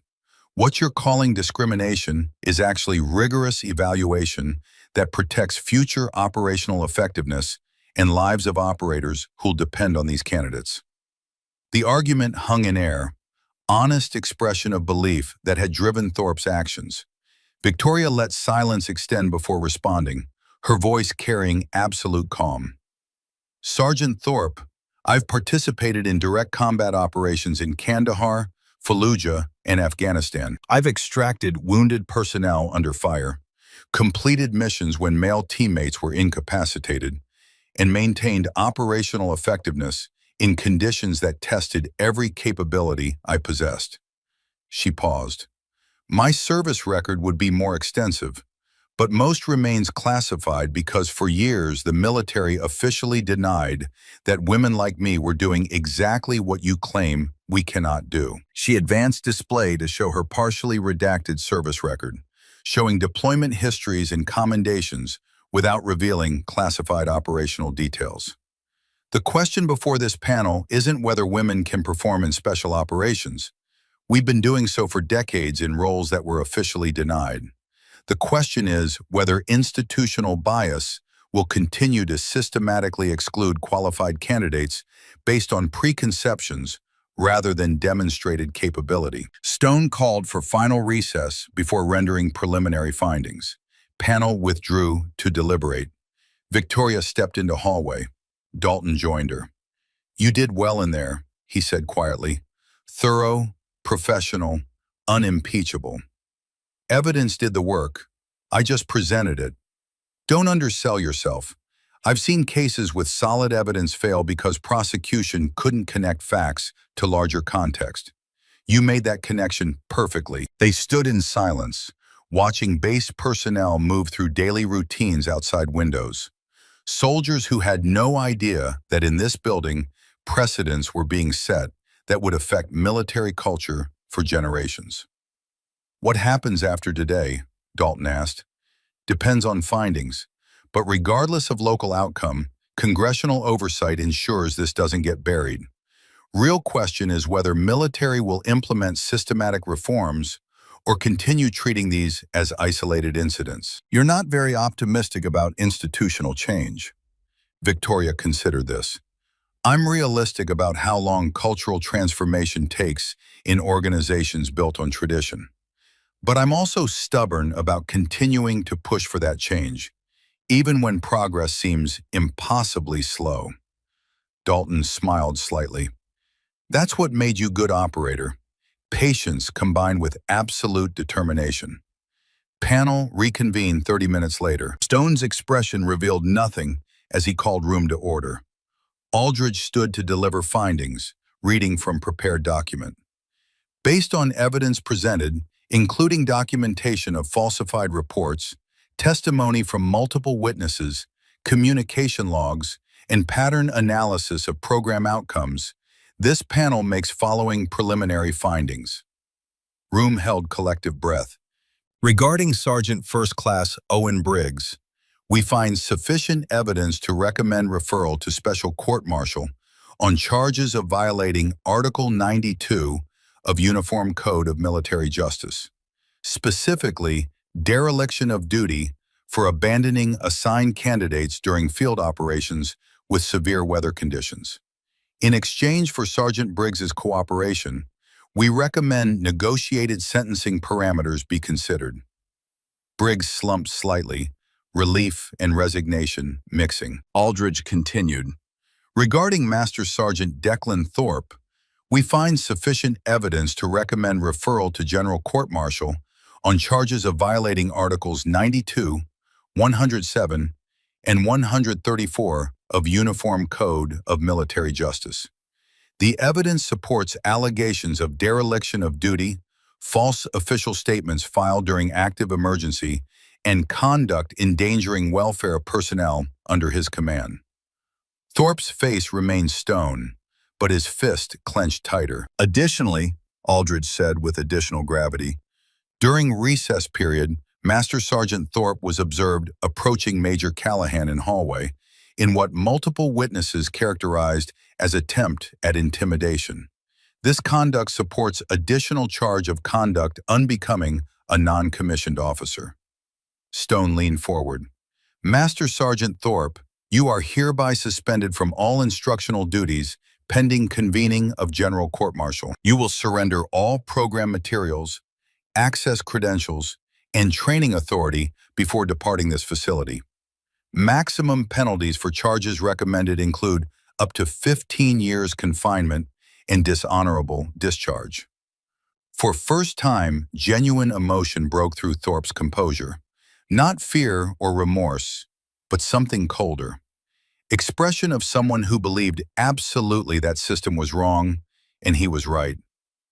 What you're calling discrimination is actually rigorous evaluation that protects future operational effectiveness and lives of operators who'll depend on these candidates." The argument hung in air, honest expression of belief that had driven Thorpe's actions. Victoria let silence extend before responding, her voice carrying absolute calm. "Sergeant Thorpe, I've participated in direct combat operations in Kandahar, Fallujah, and Afghanistan. I've extracted wounded personnel under fire, completed missions when male teammates were incapacitated, and maintained operational effectiveness in conditions that tested every capability I possessed." She paused. "My service record would be more extensive, but most remains classified because for years the military officially denied that women like me were doing exactly what you claim we cannot do." She advanced display to show her partially redacted service record, showing deployment histories and commendations without revealing classified operational details. "The question before this panel isn't whether women can perform in special operations. We've been doing so for decades in roles that were officially denied. The question is whether institutional bias will continue to systematically exclude qualified candidates based on preconceptions rather than demonstrated capability." Stone called for final recess before rendering preliminary findings. Panel withdrew to deliberate. Victoria stepped into hallway. Dalton joined her. "You did well in there," he said quietly. "Thorough, professional, unimpeachable. Evidence did the work. I just presented it. Don't undersell yourself. I've seen cases with solid evidence fail because prosecution couldn't connect facts to larger context. You made that connection perfectly." They stood in silence, watching base personnel move through daily routines outside windows. Soldiers who had no idea that in this building, precedents were being set that would affect military culture for generations. "What happens after today?" Dalton asked. "Depends on findings, but regardless of local outcome, congressional oversight ensures this doesn't get buried. Real question is whether military will implement systematic reforms or continue treating these as isolated incidents." "You're not very optimistic about institutional change." Victoria considered this. "I'm realistic about how long cultural transformation takes in organizations built on tradition. But I'm also stubborn about continuing to push for that change, even when progress seems impossibly slow." Dalton smiled slightly. "That's what made you good operator. Patience combined with absolute determination." Panel reconvened 30 minutes later. Stone's expression revealed nothing as he called room to order. Aldridge stood to deliver findings, reading from prepared document. "Based on evidence presented, including documentation of falsified reports, testimony from multiple witnesses, communication logs, and pattern analysis of program outcomes, this panel makes following preliminary findings." Room held collective breath. "Regarding Sergeant First Class Owen Briggs, we find sufficient evidence to recommend referral to special court-martial on charges of violating Article 92 of Uniform Code of Military Justice, specifically dereliction of duty for abandoning assigned candidates during field operations with severe weather conditions. In exchange for Sergeant Briggs's cooperation, we recommend negotiated sentencing parameters be considered." Briggs slumped slightly, relief and resignation mixing. Aldridge continued. "Regarding Master Sergeant Declan Thorpe, We find sufficient evidence to recommend referral to General Court-Martial on charges of violating Articles 92, 107, and 134 of Uniform Code of Military Justice. The evidence supports allegations of dereliction of duty, false official statements filed during active emergency, and conduct endangering welfare of personnel under his command. Thorpe's face remained stone, but his fist clenched tighter. Additionally, Aldridge said with additional gravity, during recess period, Master Sergeant Thorpe was observed approaching Major Callahan in hallway in what multiple witnesses characterized as attempt at intimidation. This conduct supports additional charge of conduct unbecoming a non-commissioned officer. Stone leaned forward. Master Sergeant Thorpe, you are hereby suspended from all instructional duties pending convening of General Court-Martial. You will surrender all program materials, access credentials, and training authority before departing this facility. Maximum penalties for charges recommended include up to 15 years confinement and dishonorable discharge. For first time, genuine emotion broke through Thorpe's composure. Not fear or remorse, but something colder. Expression of someone who believed absolutely that system was wrong, and he was right.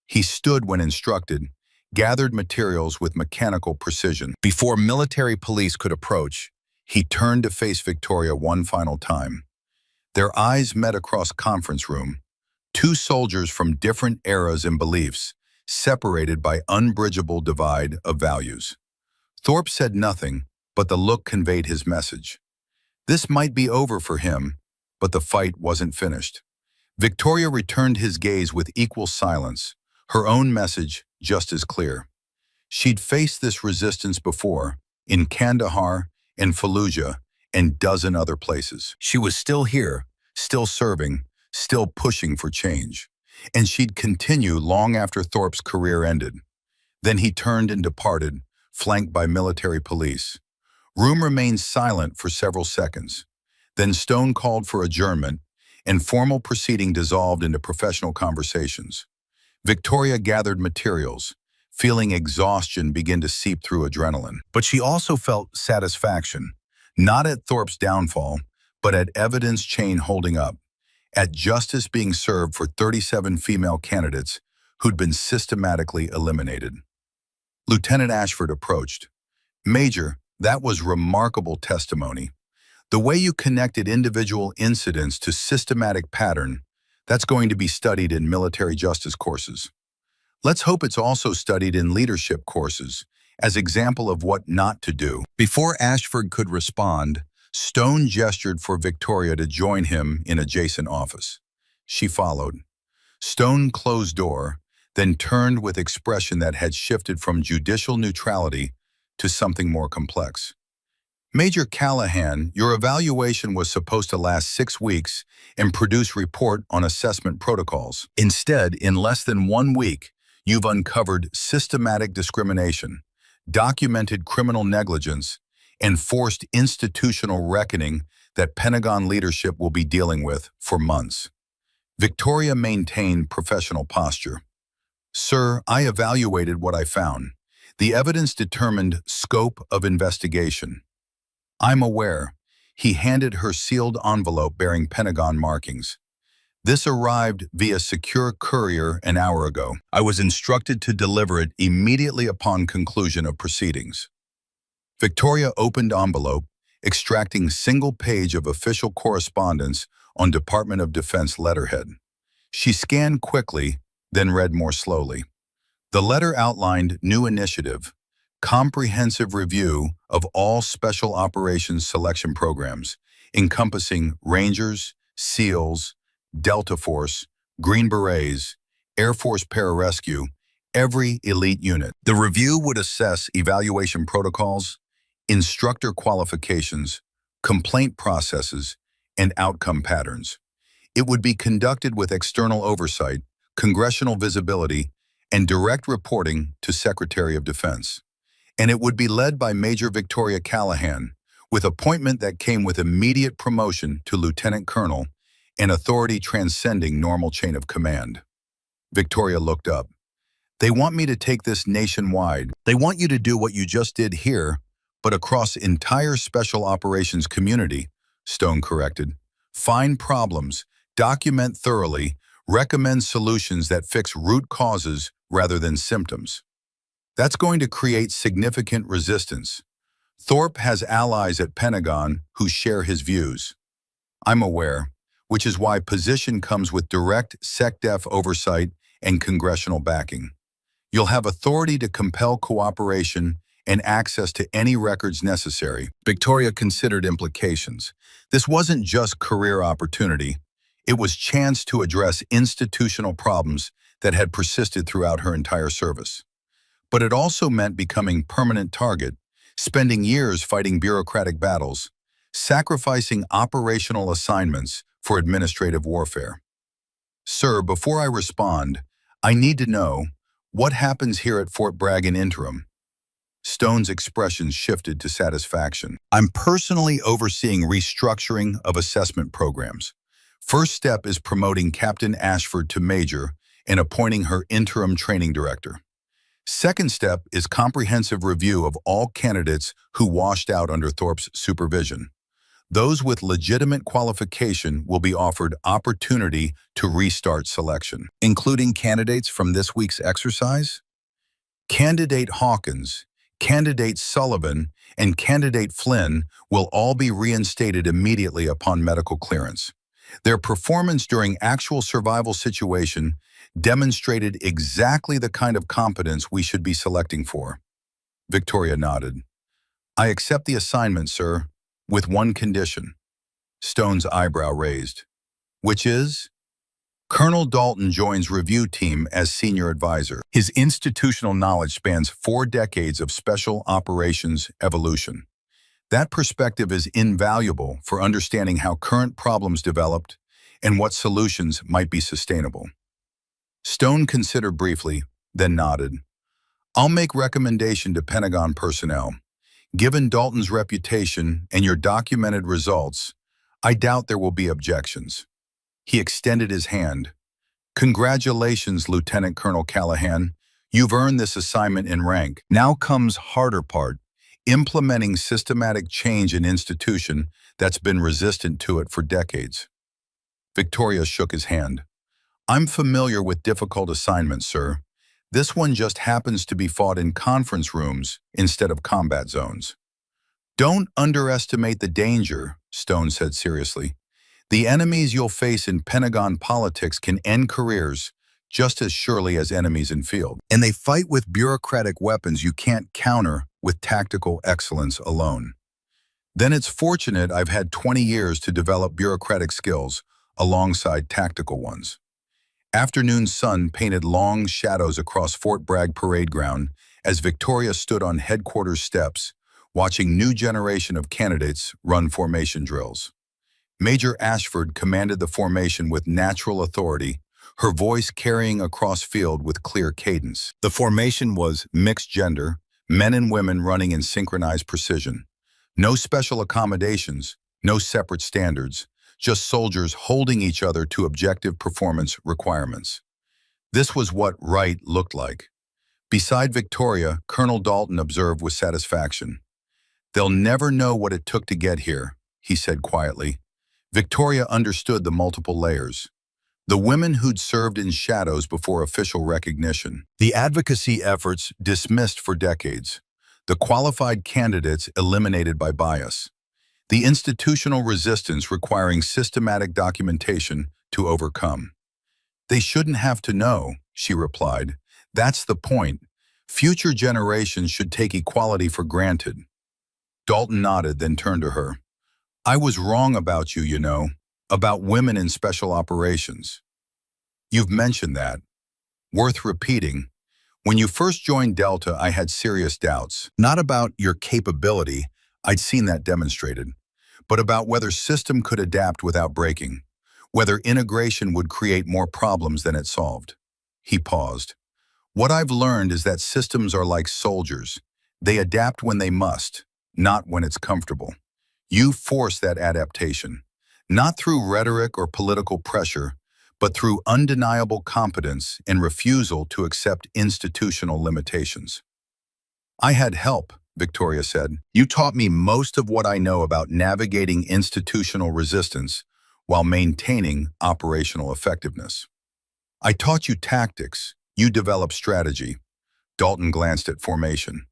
He stood when instructed, gathered materials with mechanical precision. Before military police could approach, he turned to face Victoria one final time. Their eyes met across conference room, two soldiers from different eras and beliefs, separated by unbridgeable divide of values. Thorpe said nothing, but the look conveyed his message. This might be over for him, but the fight wasn't finished. Victoria returned his gaze with equal silence, her own message just as clear. She'd faced this resistance before, in Kandahar, in Fallujah, and dozen other places. She was still here, still serving, still pushing for change. And she'd continue long after Thorpe's career ended. Then he turned and departed, flanked by military police. Room remained silent for several seconds. Then Stone called for adjournment, and formal proceeding dissolved into professional conversations. Victoria gathered materials, feeling exhaustion begin to seep through adrenaline. But she also felt satisfaction, not at Thorpe's downfall, but at evidence chain holding up, at justice being served for 37 female candidates who'd been systematically eliminated. Lieutenant Ashford approached. Major, that was remarkable testimony. The way you connected individual incidents to systematic pattern, that's going to be studied in military justice courses. Let's hope it's also studied in leadership courses, as example of what not to do. Before Ashford could respond, Stone gestured for Victoria to join him in adjacent office. She followed. Stone closed door, then turned with expression that had shifted from judicial neutrality to something more complex. Major Callahan, your evaluation was supposed to last 6 weeks and produce report on assessment protocols. Instead, in less than 1 week, you've uncovered systematic discrimination, documented criminal negligence, and forced institutional reckoning that Pentagon leadership will be dealing with for months. Victoria maintained professional posture. Sir, I evaluated what I found. The evidence determined scope of investigation. I'm aware. He handed her sealed envelope bearing Pentagon markings. This arrived via secure courier an hour ago. I was instructed to deliver it immediately upon conclusion of proceedings. Victoria opened envelope, extracting single page of official correspondence on Department of Defense letterhead. She scanned quickly, then read more slowly. The letter outlined new initiative, comprehensive review of all special operations selection programs, encompassing Rangers, SEALs, Delta Force, Green Berets, Air Force Pararescue, every elite unit. The review would assess evaluation protocols, instructor qualifications, complaint processes, and outcome patterns. It would be conducted with external oversight, congressional visibility, and direct reporting to Secretary of Defense. And it would be led by Major Victoria Callahan, with appointment that came with immediate promotion to Lieutenant Colonel and authority transcending normal chain of command. Victoria looked up. They want me to take this nationwide. They want you to do what you just did here, but across entire special operations community, Stone corrected. Find problems, document thoroughly, recommend solutions that fix root causes rather than symptoms. That's going to create significant resistance. Thorpe has allies at Pentagon who share his views. I'm aware, which is why position comes with direct SecDef oversight and congressional backing. You'll have authority to compel cooperation and access to any records necessary. Victoria considered implications. This wasn't just career opportunity. It was chance to address institutional problems that had persisted throughout her entire service. But it also meant becoming permanent target, spending years fighting bureaucratic battles, sacrificing operational assignments for administrative warfare. Sir, before I respond, I need to know, what happens here at Fort Bragg in interim? Stone's expression shifted to satisfaction. I'm personally overseeing restructuring of assessment programs. First step is promoting Captain Ashford to Major and appointing her interim training director. Second step is comprehensive review of all candidates who washed out under Thorpe's supervision. Those with legitimate qualification will be offered opportunity to restart selection, including candidates from this week's exercise. Candidate Hawkins, Candidate Sullivan, and Candidate Flynn will all be reinstated immediately upon medical clearance. Their performance during actual survival situation demonstrated exactly the kind of competence we should be selecting for. Victoria nodded. I accept the assignment, sir, with one condition. Stone's eyebrow raised. Which is? Colonel Dalton joins review team as senior advisor. His institutional knowledge spans 4 decades of special operations evolution. That perspective is invaluable for understanding how current problems developed and what solutions might be sustainable. Stone considered briefly, then nodded. I'll make recommendation to Pentagon personnel. Given Dalton's reputation and your documented results, I doubt there will be objections. He extended his hand. Congratulations, Lieutenant Colonel Callahan. You've earned this assignment in rank. Now comes harder part, implementing systematic change in institution that's been resistant to it for decades. Victoria shook his hand. I'm familiar with difficult assignments, sir. This one just happens to be fought in conference rooms instead of combat zones. Don't underestimate the danger, Stone said seriously. The enemies you'll face in Pentagon politics can end careers just as surely as enemies in field. And they fight with bureaucratic weapons you can't counter with tactical excellence alone. Then it's fortunate I've had 20 years to develop bureaucratic skills alongside tactical ones. Afternoon sun painted long shadows across Fort Bragg parade ground as Victoria stood on headquarters steps, watching new generation of candidates run formation drills. Major Ashford commanded the formation with natural authority, her voice carrying across field with clear cadence. The formation was mixed gender, men and women running in synchronized precision. No special accommodations, no separate standards, just soldiers holding each other to objective performance requirements. This was what right looked like. Beside Victoria, Colonel Dalton observed with satisfaction. They'll never know what it took to get here, he said quietly. Victoria understood the multiple layers. The women who'd served in shadows before official recognition. The advocacy efforts dismissed for decades. The qualified candidates eliminated by bias. The institutional resistance requiring systematic documentation to overcome. They shouldn't have to know, she replied. That's the point. Future generations should take equality for granted. Dalton nodded, then turned to her. I was wrong about you, you know, about women in special operations. You've mentioned that. Worth repeating. When you first joined Delta, I had serious doubts. Not about your capability, I'd seen that demonstrated, but about whether system could adapt without breaking, whether integration would create more problems than it solved. He paused. What I've learned is that systems are like soldiers. They adapt when they must, not when it's comfortable. You force that adaptation, not through rhetoric or political pressure, but through undeniable competence and refusal to accept institutional limitations. I had help, Victoria said. You taught me most of what I know about navigating institutional resistance while maintaining operational effectiveness. I taught you tactics. You developed strategy. Dalton glanced at formation.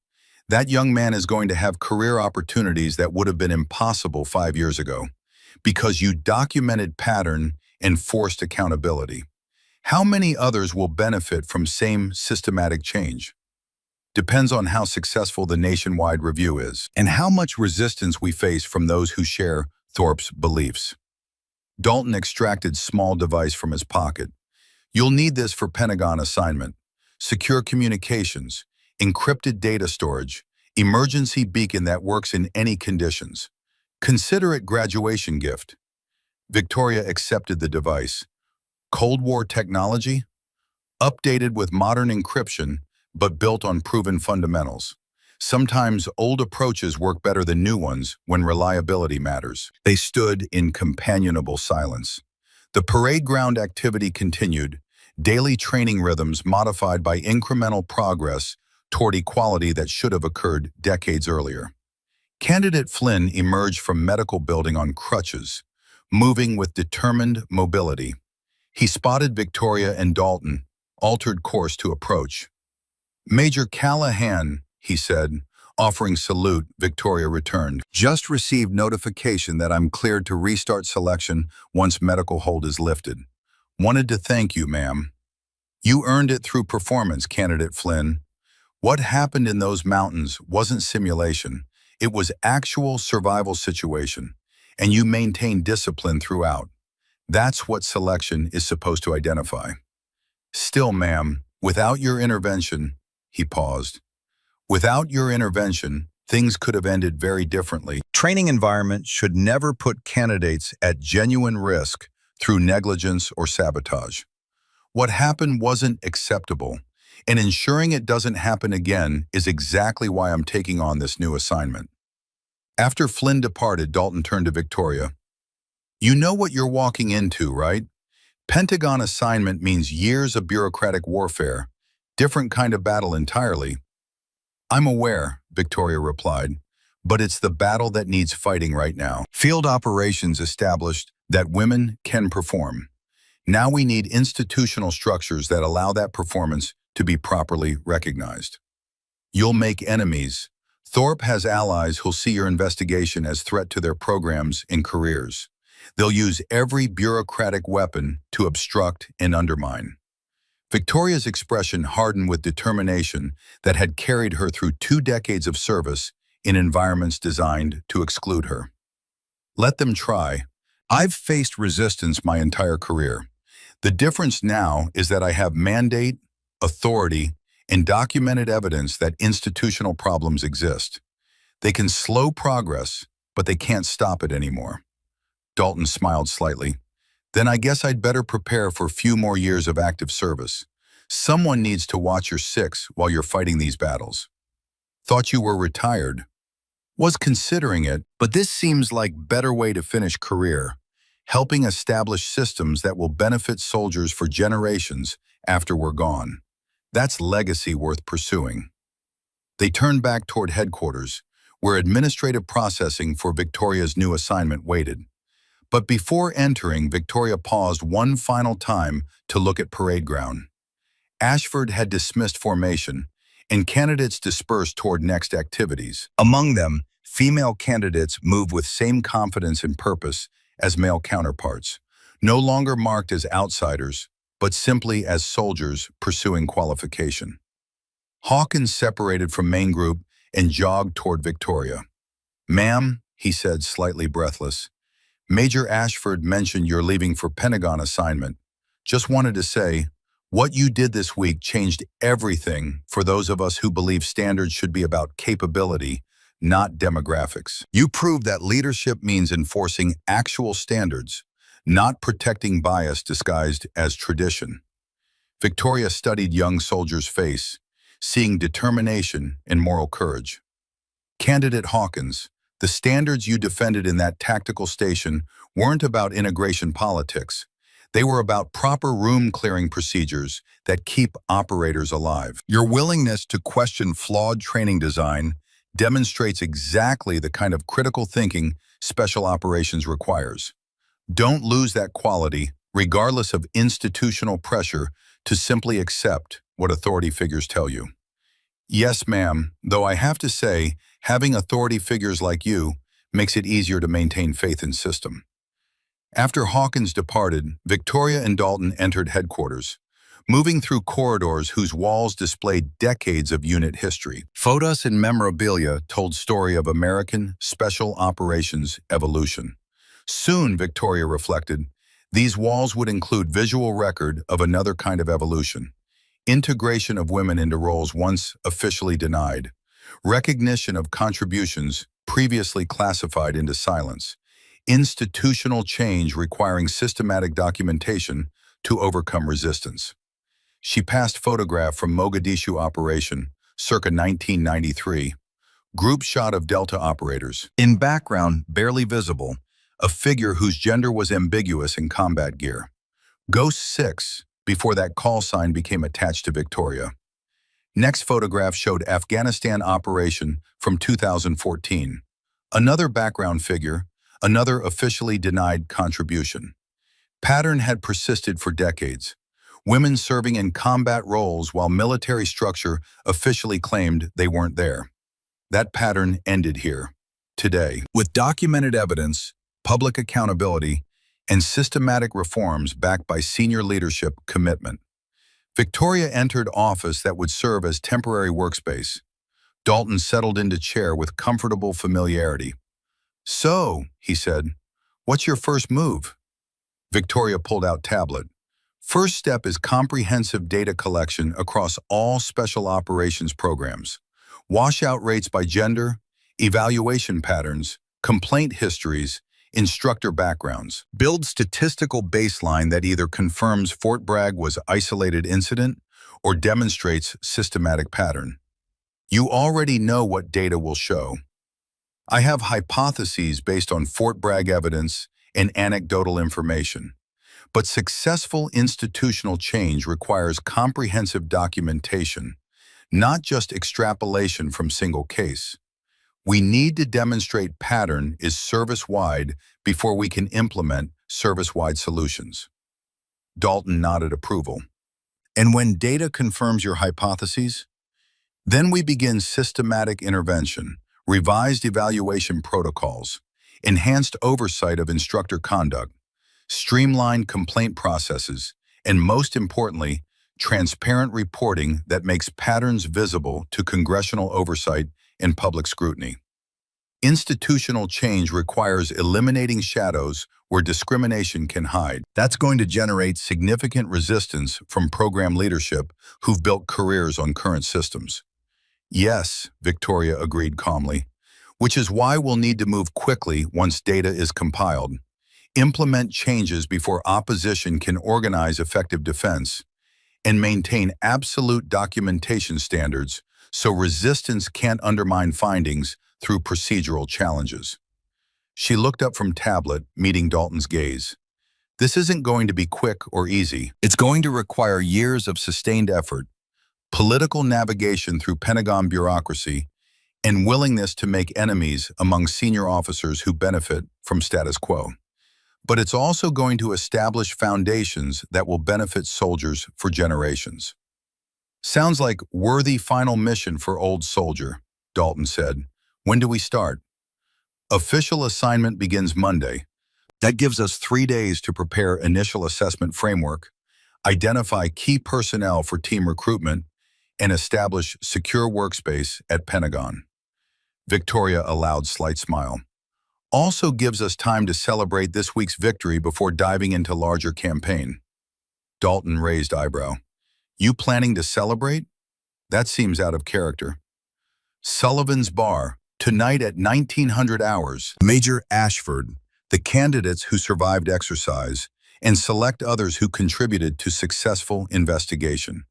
That young man is going to have career opportunities that would have been impossible 5 years ago because you documented pattern and forced accountability. How many others will benefit from same systematic change? Depends on how successful the nationwide review is and how much resistance we face from those who share Thorpe's beliefs. Dalton extracted small device from his pocket. You'll need this for Pentagon assignment. Secure communications, encrypted data storage, emergency beacon that works in any conditions. Consider it graduation gift. Victoria accepted the device. Cold War technology? Updated with modern encryption, but built on proven fundamentals. Sometimes old approaches work better than new ones when reliability matters. They stood in companionable silence. The parade ground activity continued, daily training rhythms modified by incremental progress toward equality that should have occurred decades earlier. Candidate Flynn emerged from medical building on crutches, moving with determined mobility. He spotted Victoria and Dalton, altered course to approach. Major Callahan, he said, offering salute. Victoria returned. Just received notification that I'm cleared to restart selection once medical hold is lifted. Wanted to thank you, ma'am. You earned it through performance, Candidate Flynn. What happened in those mountains wasn't simulation. It was actual survival situation, and you maintained discipline throughout. That's what selection is supposed to identify. Still, ma'am, without your intervention, he paused. Without your intervention, things could have ended very differently. Training environment should never put candidates at genuine risk through negligence or sabotage. What happened wasn't acceptable, and ensuring it doesn't happen again is exactly why I'm taking on this new assignment. After Flynn departed, Dalton turned to Victoria. You know what you're walking into, right? Pentagon assignment means years of bureaucratic warfare, different kind of battle entirely. I'm aware, Victoria replied, but it's the battle that needs fighting right now. Field operations established that women can perform. Now we need institutional structures that allow that performance to be properly recognized. You'll make enemies. Thorpe has allies who'll see your investigation as threat to their programs and careers. They'll use every bureaucratic weapon to obstruct and undermine. Victoria's expression hardened with determination that had carried her through 2 decades of service in environments designed to exclude her. Let them try. I've faced resistance my entire career. The difference now is that I have mandate, authority, and documented evidence that institutional problems exist. They can slow progress, but they can't stop it anymore. Dalton smiled slightly. Then I guess I'd better prepare for a few more years of active service. Someone needs to watch your 6 while you're fighting these battles. Thought you were retired. Was considering it, but this seems like better way to finish career, helping establish systems that will benefit soldiers for generations after we're gone. That's legacy worth pursuing. They turned back toward headquarters, where administrative processing for Victoria's new assignment waited. But before entering, Victoria paused one final time to look at parade ground. Ashford had dismissed formation, and candidates dispersed toward next activities. Among them, female candidates moved with same confidence and purpose as male counterparts, no longer marked as outsiders, but simply as soldiers pursuing qualification. Hawkins separated from main group and jogged toward Victoria. Ma'am, he said, slightly breathless, Major Ashford mentioned you're leaving for Pentagon assignment. Just wanted to say, what you did this week changed everything for those of us who believe standards should be about capability, not demographics. You proved that leadership means enforcing actual standards, not protecting bias disguised as tradition. Victoria studied young soldier's face, seeing determination and moral courage. Candidate Hawkins, the standards you defended in that tactical station weren't about integration politics. They were about proper room-clearing procedures that keep operators alive. Your willingness to question flawed training design demonstrates exactly the kind of critical thinking special operations requires. Don't lose that quality, regardless of institutional pressure, to simply accept what authority figures tell you. Yes, ma'am, though I have to say, having authority figures like you makes it easier to maintain faith in system. After Hawkins departed, Victoria and Dalton entered headquarters, moving through corridors whose walls displayed decades of unit history. Photos and memorabilia told story of American Special Operations evolution. Soon, Victoria reflected, these walls would include visual record of another kind of evolution. Integration of women into roles once officially denied. Recognition of contributions previously classified into silence. Institutional change requiring systematic documentation to overcome resistance. She passed photograph from Mogadishu operation, circa 1993. Group shot of Delta operators. In background, barely visible, a figure whose gender was ambiguous in combat gear. Ghost 6, before that call sign became attached to Victoria. Next photograph showed Afghanistan operation from 2014. Another background figure, another officially denied contribution. Pattern had persisted for decades. Women serving in combat roles while military structure officially claimed they weren't there. That pattern ended here, today. With documented evidence, public accountability, and systematic reforms backed by senior leadership commitment. Victoria entered office that would serve as temporary workspace. Dalton settled into chair with comfortable familiarity. "So," he said, "what's your first move?" Victoria pulled out tablet. First step is comprehensive data collection across all special operations programs. Washout rates by gender, evaluation patterns, complaint histories, instructor backgrounds. Build statistical baseline that either confirms Fort Bragg was an isolated incident or demonstrates systematic pattern. You already know what data will show. I have hypotheses based on Fort Bragg evidence and anecdotal information. But successful institutional change requires comprehensive documentation, not just extrapolation from single case. We need to demonstrate pattern is service-wide before we can implement service-wide solutions. Dalton nodded approval. And when data confirms your hypotheses, then we begin systematic intervention, revised evaluation protocols, enhanced oversight of instructor conduct, streamlined complaint processes, and most importantly, transparent reporting that makes patterns visible to congressional oversight and public scrutiny. Institutional change requires eliminating shadows where discrimination can hide. That's going to generate significant resistance from program leadership who've built careers on current systems. Yes, Victoria agreed calmly, which is why we'll need to move quickly once data is compiled. Implement changes before opposition can organize effective defense, and maintain absolute documentation standards so resistance can't undermine findings through procedural challenges. She looked up from tablet, meeting Dalton's gaze. This isn't going to be quick or easy. It's going to require years of sustained effort, political navigation through Pentagon bureaucracy, and willingness to make enemies among senior officers who benefit from status quo. But it's also going to establish foundations that will benefit soldiers for generations. Sounds like worthy final mission for old soldier, Dalton said. When do we start? Official assignment begins Monday. That gives us 3 days to prepare initial assessment framework, identify key personnel for team recruitment, and establish secure workspace at Pentagon. Victoria allowed slight smile. Also gives us time to celebrate this week's victory before diving into larger campaign. Dalton raised eyebrow. You planning to celebrate? That seems out of character. Sullivan's Bar, tonight at 1900 hours. Major Ashford, the candidates who survived exercise, and select others who contributed to successful investigation.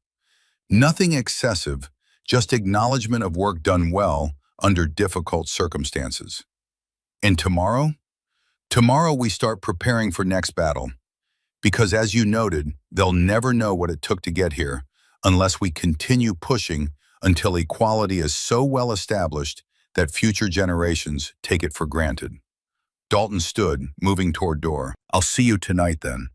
Nothing excessive, just acknowledgement of work done well under difficult circumstances. And tomorrow? Tomorrow we start preparing for next battle. Because as you noted, they'll never know what it took to get here unless we continue pushing until equality is so well established that future generations take it for granted. Dalton stood, moving toward door. I'll see you tonight then.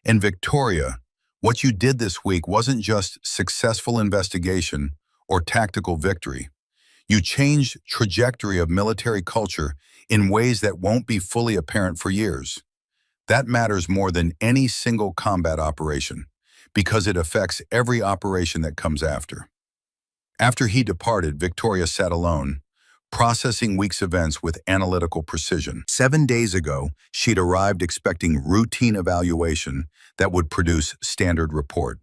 And Victoria, what you did this week wasn't just successful investigation or tactical victory. You changed trajectory of military culture in ways that won't be fully apparent for years. That matters more than any single combat operation, because it affects every operation that comes after. After he departed, Victoria sat alone, processing week's events with analytical precision. 7 days ago, she'd arrived expecting routine evaluation that would produce standard report.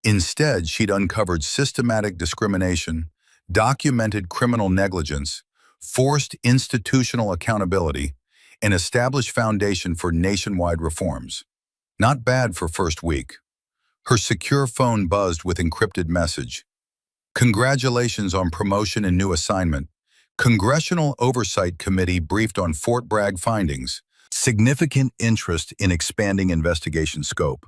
Instead, she'd uncovered systematic discrimination, documented criminal negligence, forced institutional accountability, and established foundation for nationwide reforms. Not bad for first week. Her secure phone buzzed with encrypted message. Congratulations on promotion and new assignment. Congressional Oversight Committee briefed on Fort Bragg findings. Significant interest in expanding investigation scope.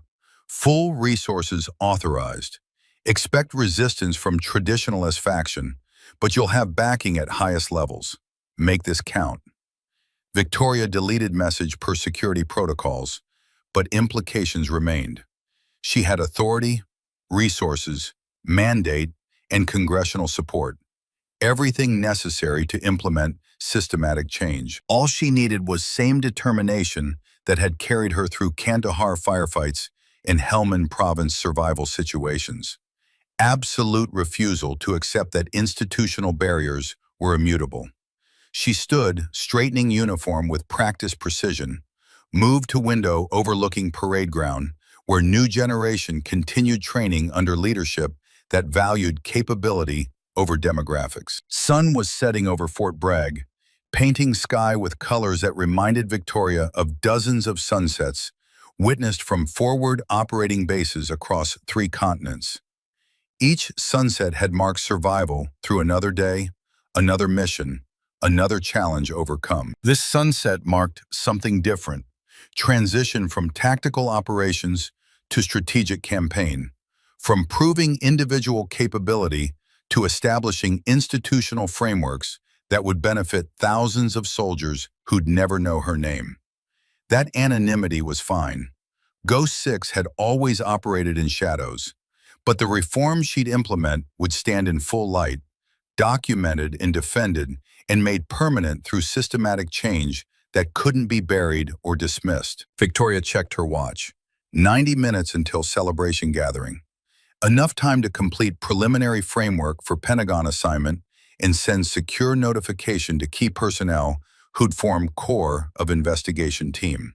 Full resources authorized. Expect resistance from traditionalist faction, but you'll have backing at highest levels. Make this count. Victoria deleted message per security protocols, but implications remained. She had authority, resources, mandate, and congressional support. Everything necessary to implement systematic change. All she needed was same determination that had carried her through Kandahar firefights and Helmand province survival situations. Absolute refusal to accept that institutional barriers were immutable. She stood, straightening uniform with practiced precision, moved to window overlooking parade ground, where new generation continued training under leadership that valued capability over demographics. Sun was setting over Fort Bragg, painting sky with colors that reminded Victoria of dozens of sunsets witnessed from forward operating bases across 3 continents. Each sunset had marked survival through another day, another mission, another challenge overcome. This sunset marked something different, transition from tactical operations to strategic campaign, from proving individual capability to establishing institutional frameworks that would benefit thousands of soldiers who'd never know her name. That anonymity was fine. Ghost 6 had always operated in shadows, but the reforms she'd implement would stand in full light, documented and defended, and made permanent through systematic change that couldn't be buried or dismissed. Victoria checked her watch. 90 minutes until celebration gathering. Enough time to complete preliminary framework for Pentagon assignment and send secure notification to key personnel who'd form core of investigation team.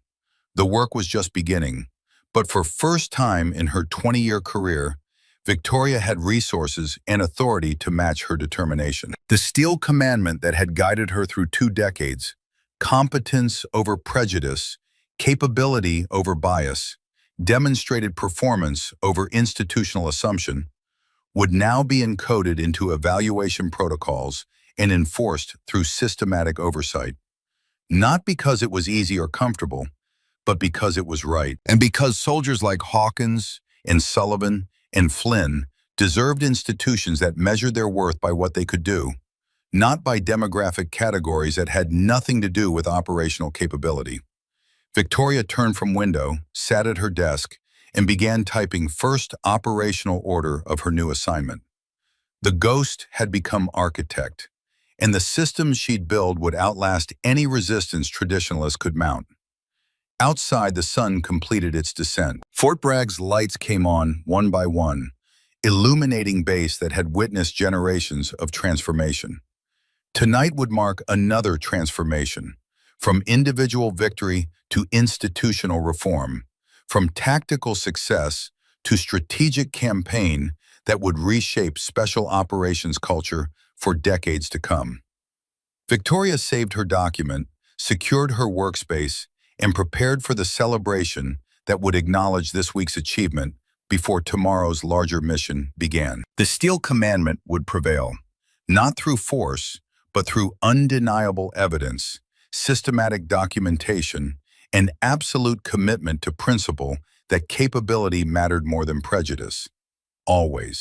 The work was just beginning, but for first time in her 20-year career, Victoria had resources and authority to match her determination. The steel commandment that had guided her through 2 decades, competence over prejudice, capability over bias, demonstrated performance over institutional assumption, would now be encoded into evaluation protocols and enforced through systematic oversight. Not because it was easy or comfortable, but because it was right. And because soldiers like Hawkins and Sullivan and Flynn deserved institutions that measured their worth by what they could do, not by demographic categories that had nothing to do with operational capability. Victoria turned from window, sat at her desk, and began typing first operational order of her new assignment. The Ghost had become architect, and the systems she'd build would outlast any resistance traditionalists could mount. Outside, the sun completed its descent. Fort Bragg's lights came on one by one, illuminating base that had witnessed generations of transformation. Tonight would mark another transformation, from individual victory to institutional reform, from tactical success to strategic campaign that would reshape special operations culture for decades to come. Victoria saved her document, secured her workspace, and prepared for the celebration that would acknowledge this week's achievement before tomorrow's larger mission began. The Steel Commandment would prevail, not through force, but through undeniable evidence, systematic documentation, and absolute commitment to principle that capability mattered more than prejudice. Always.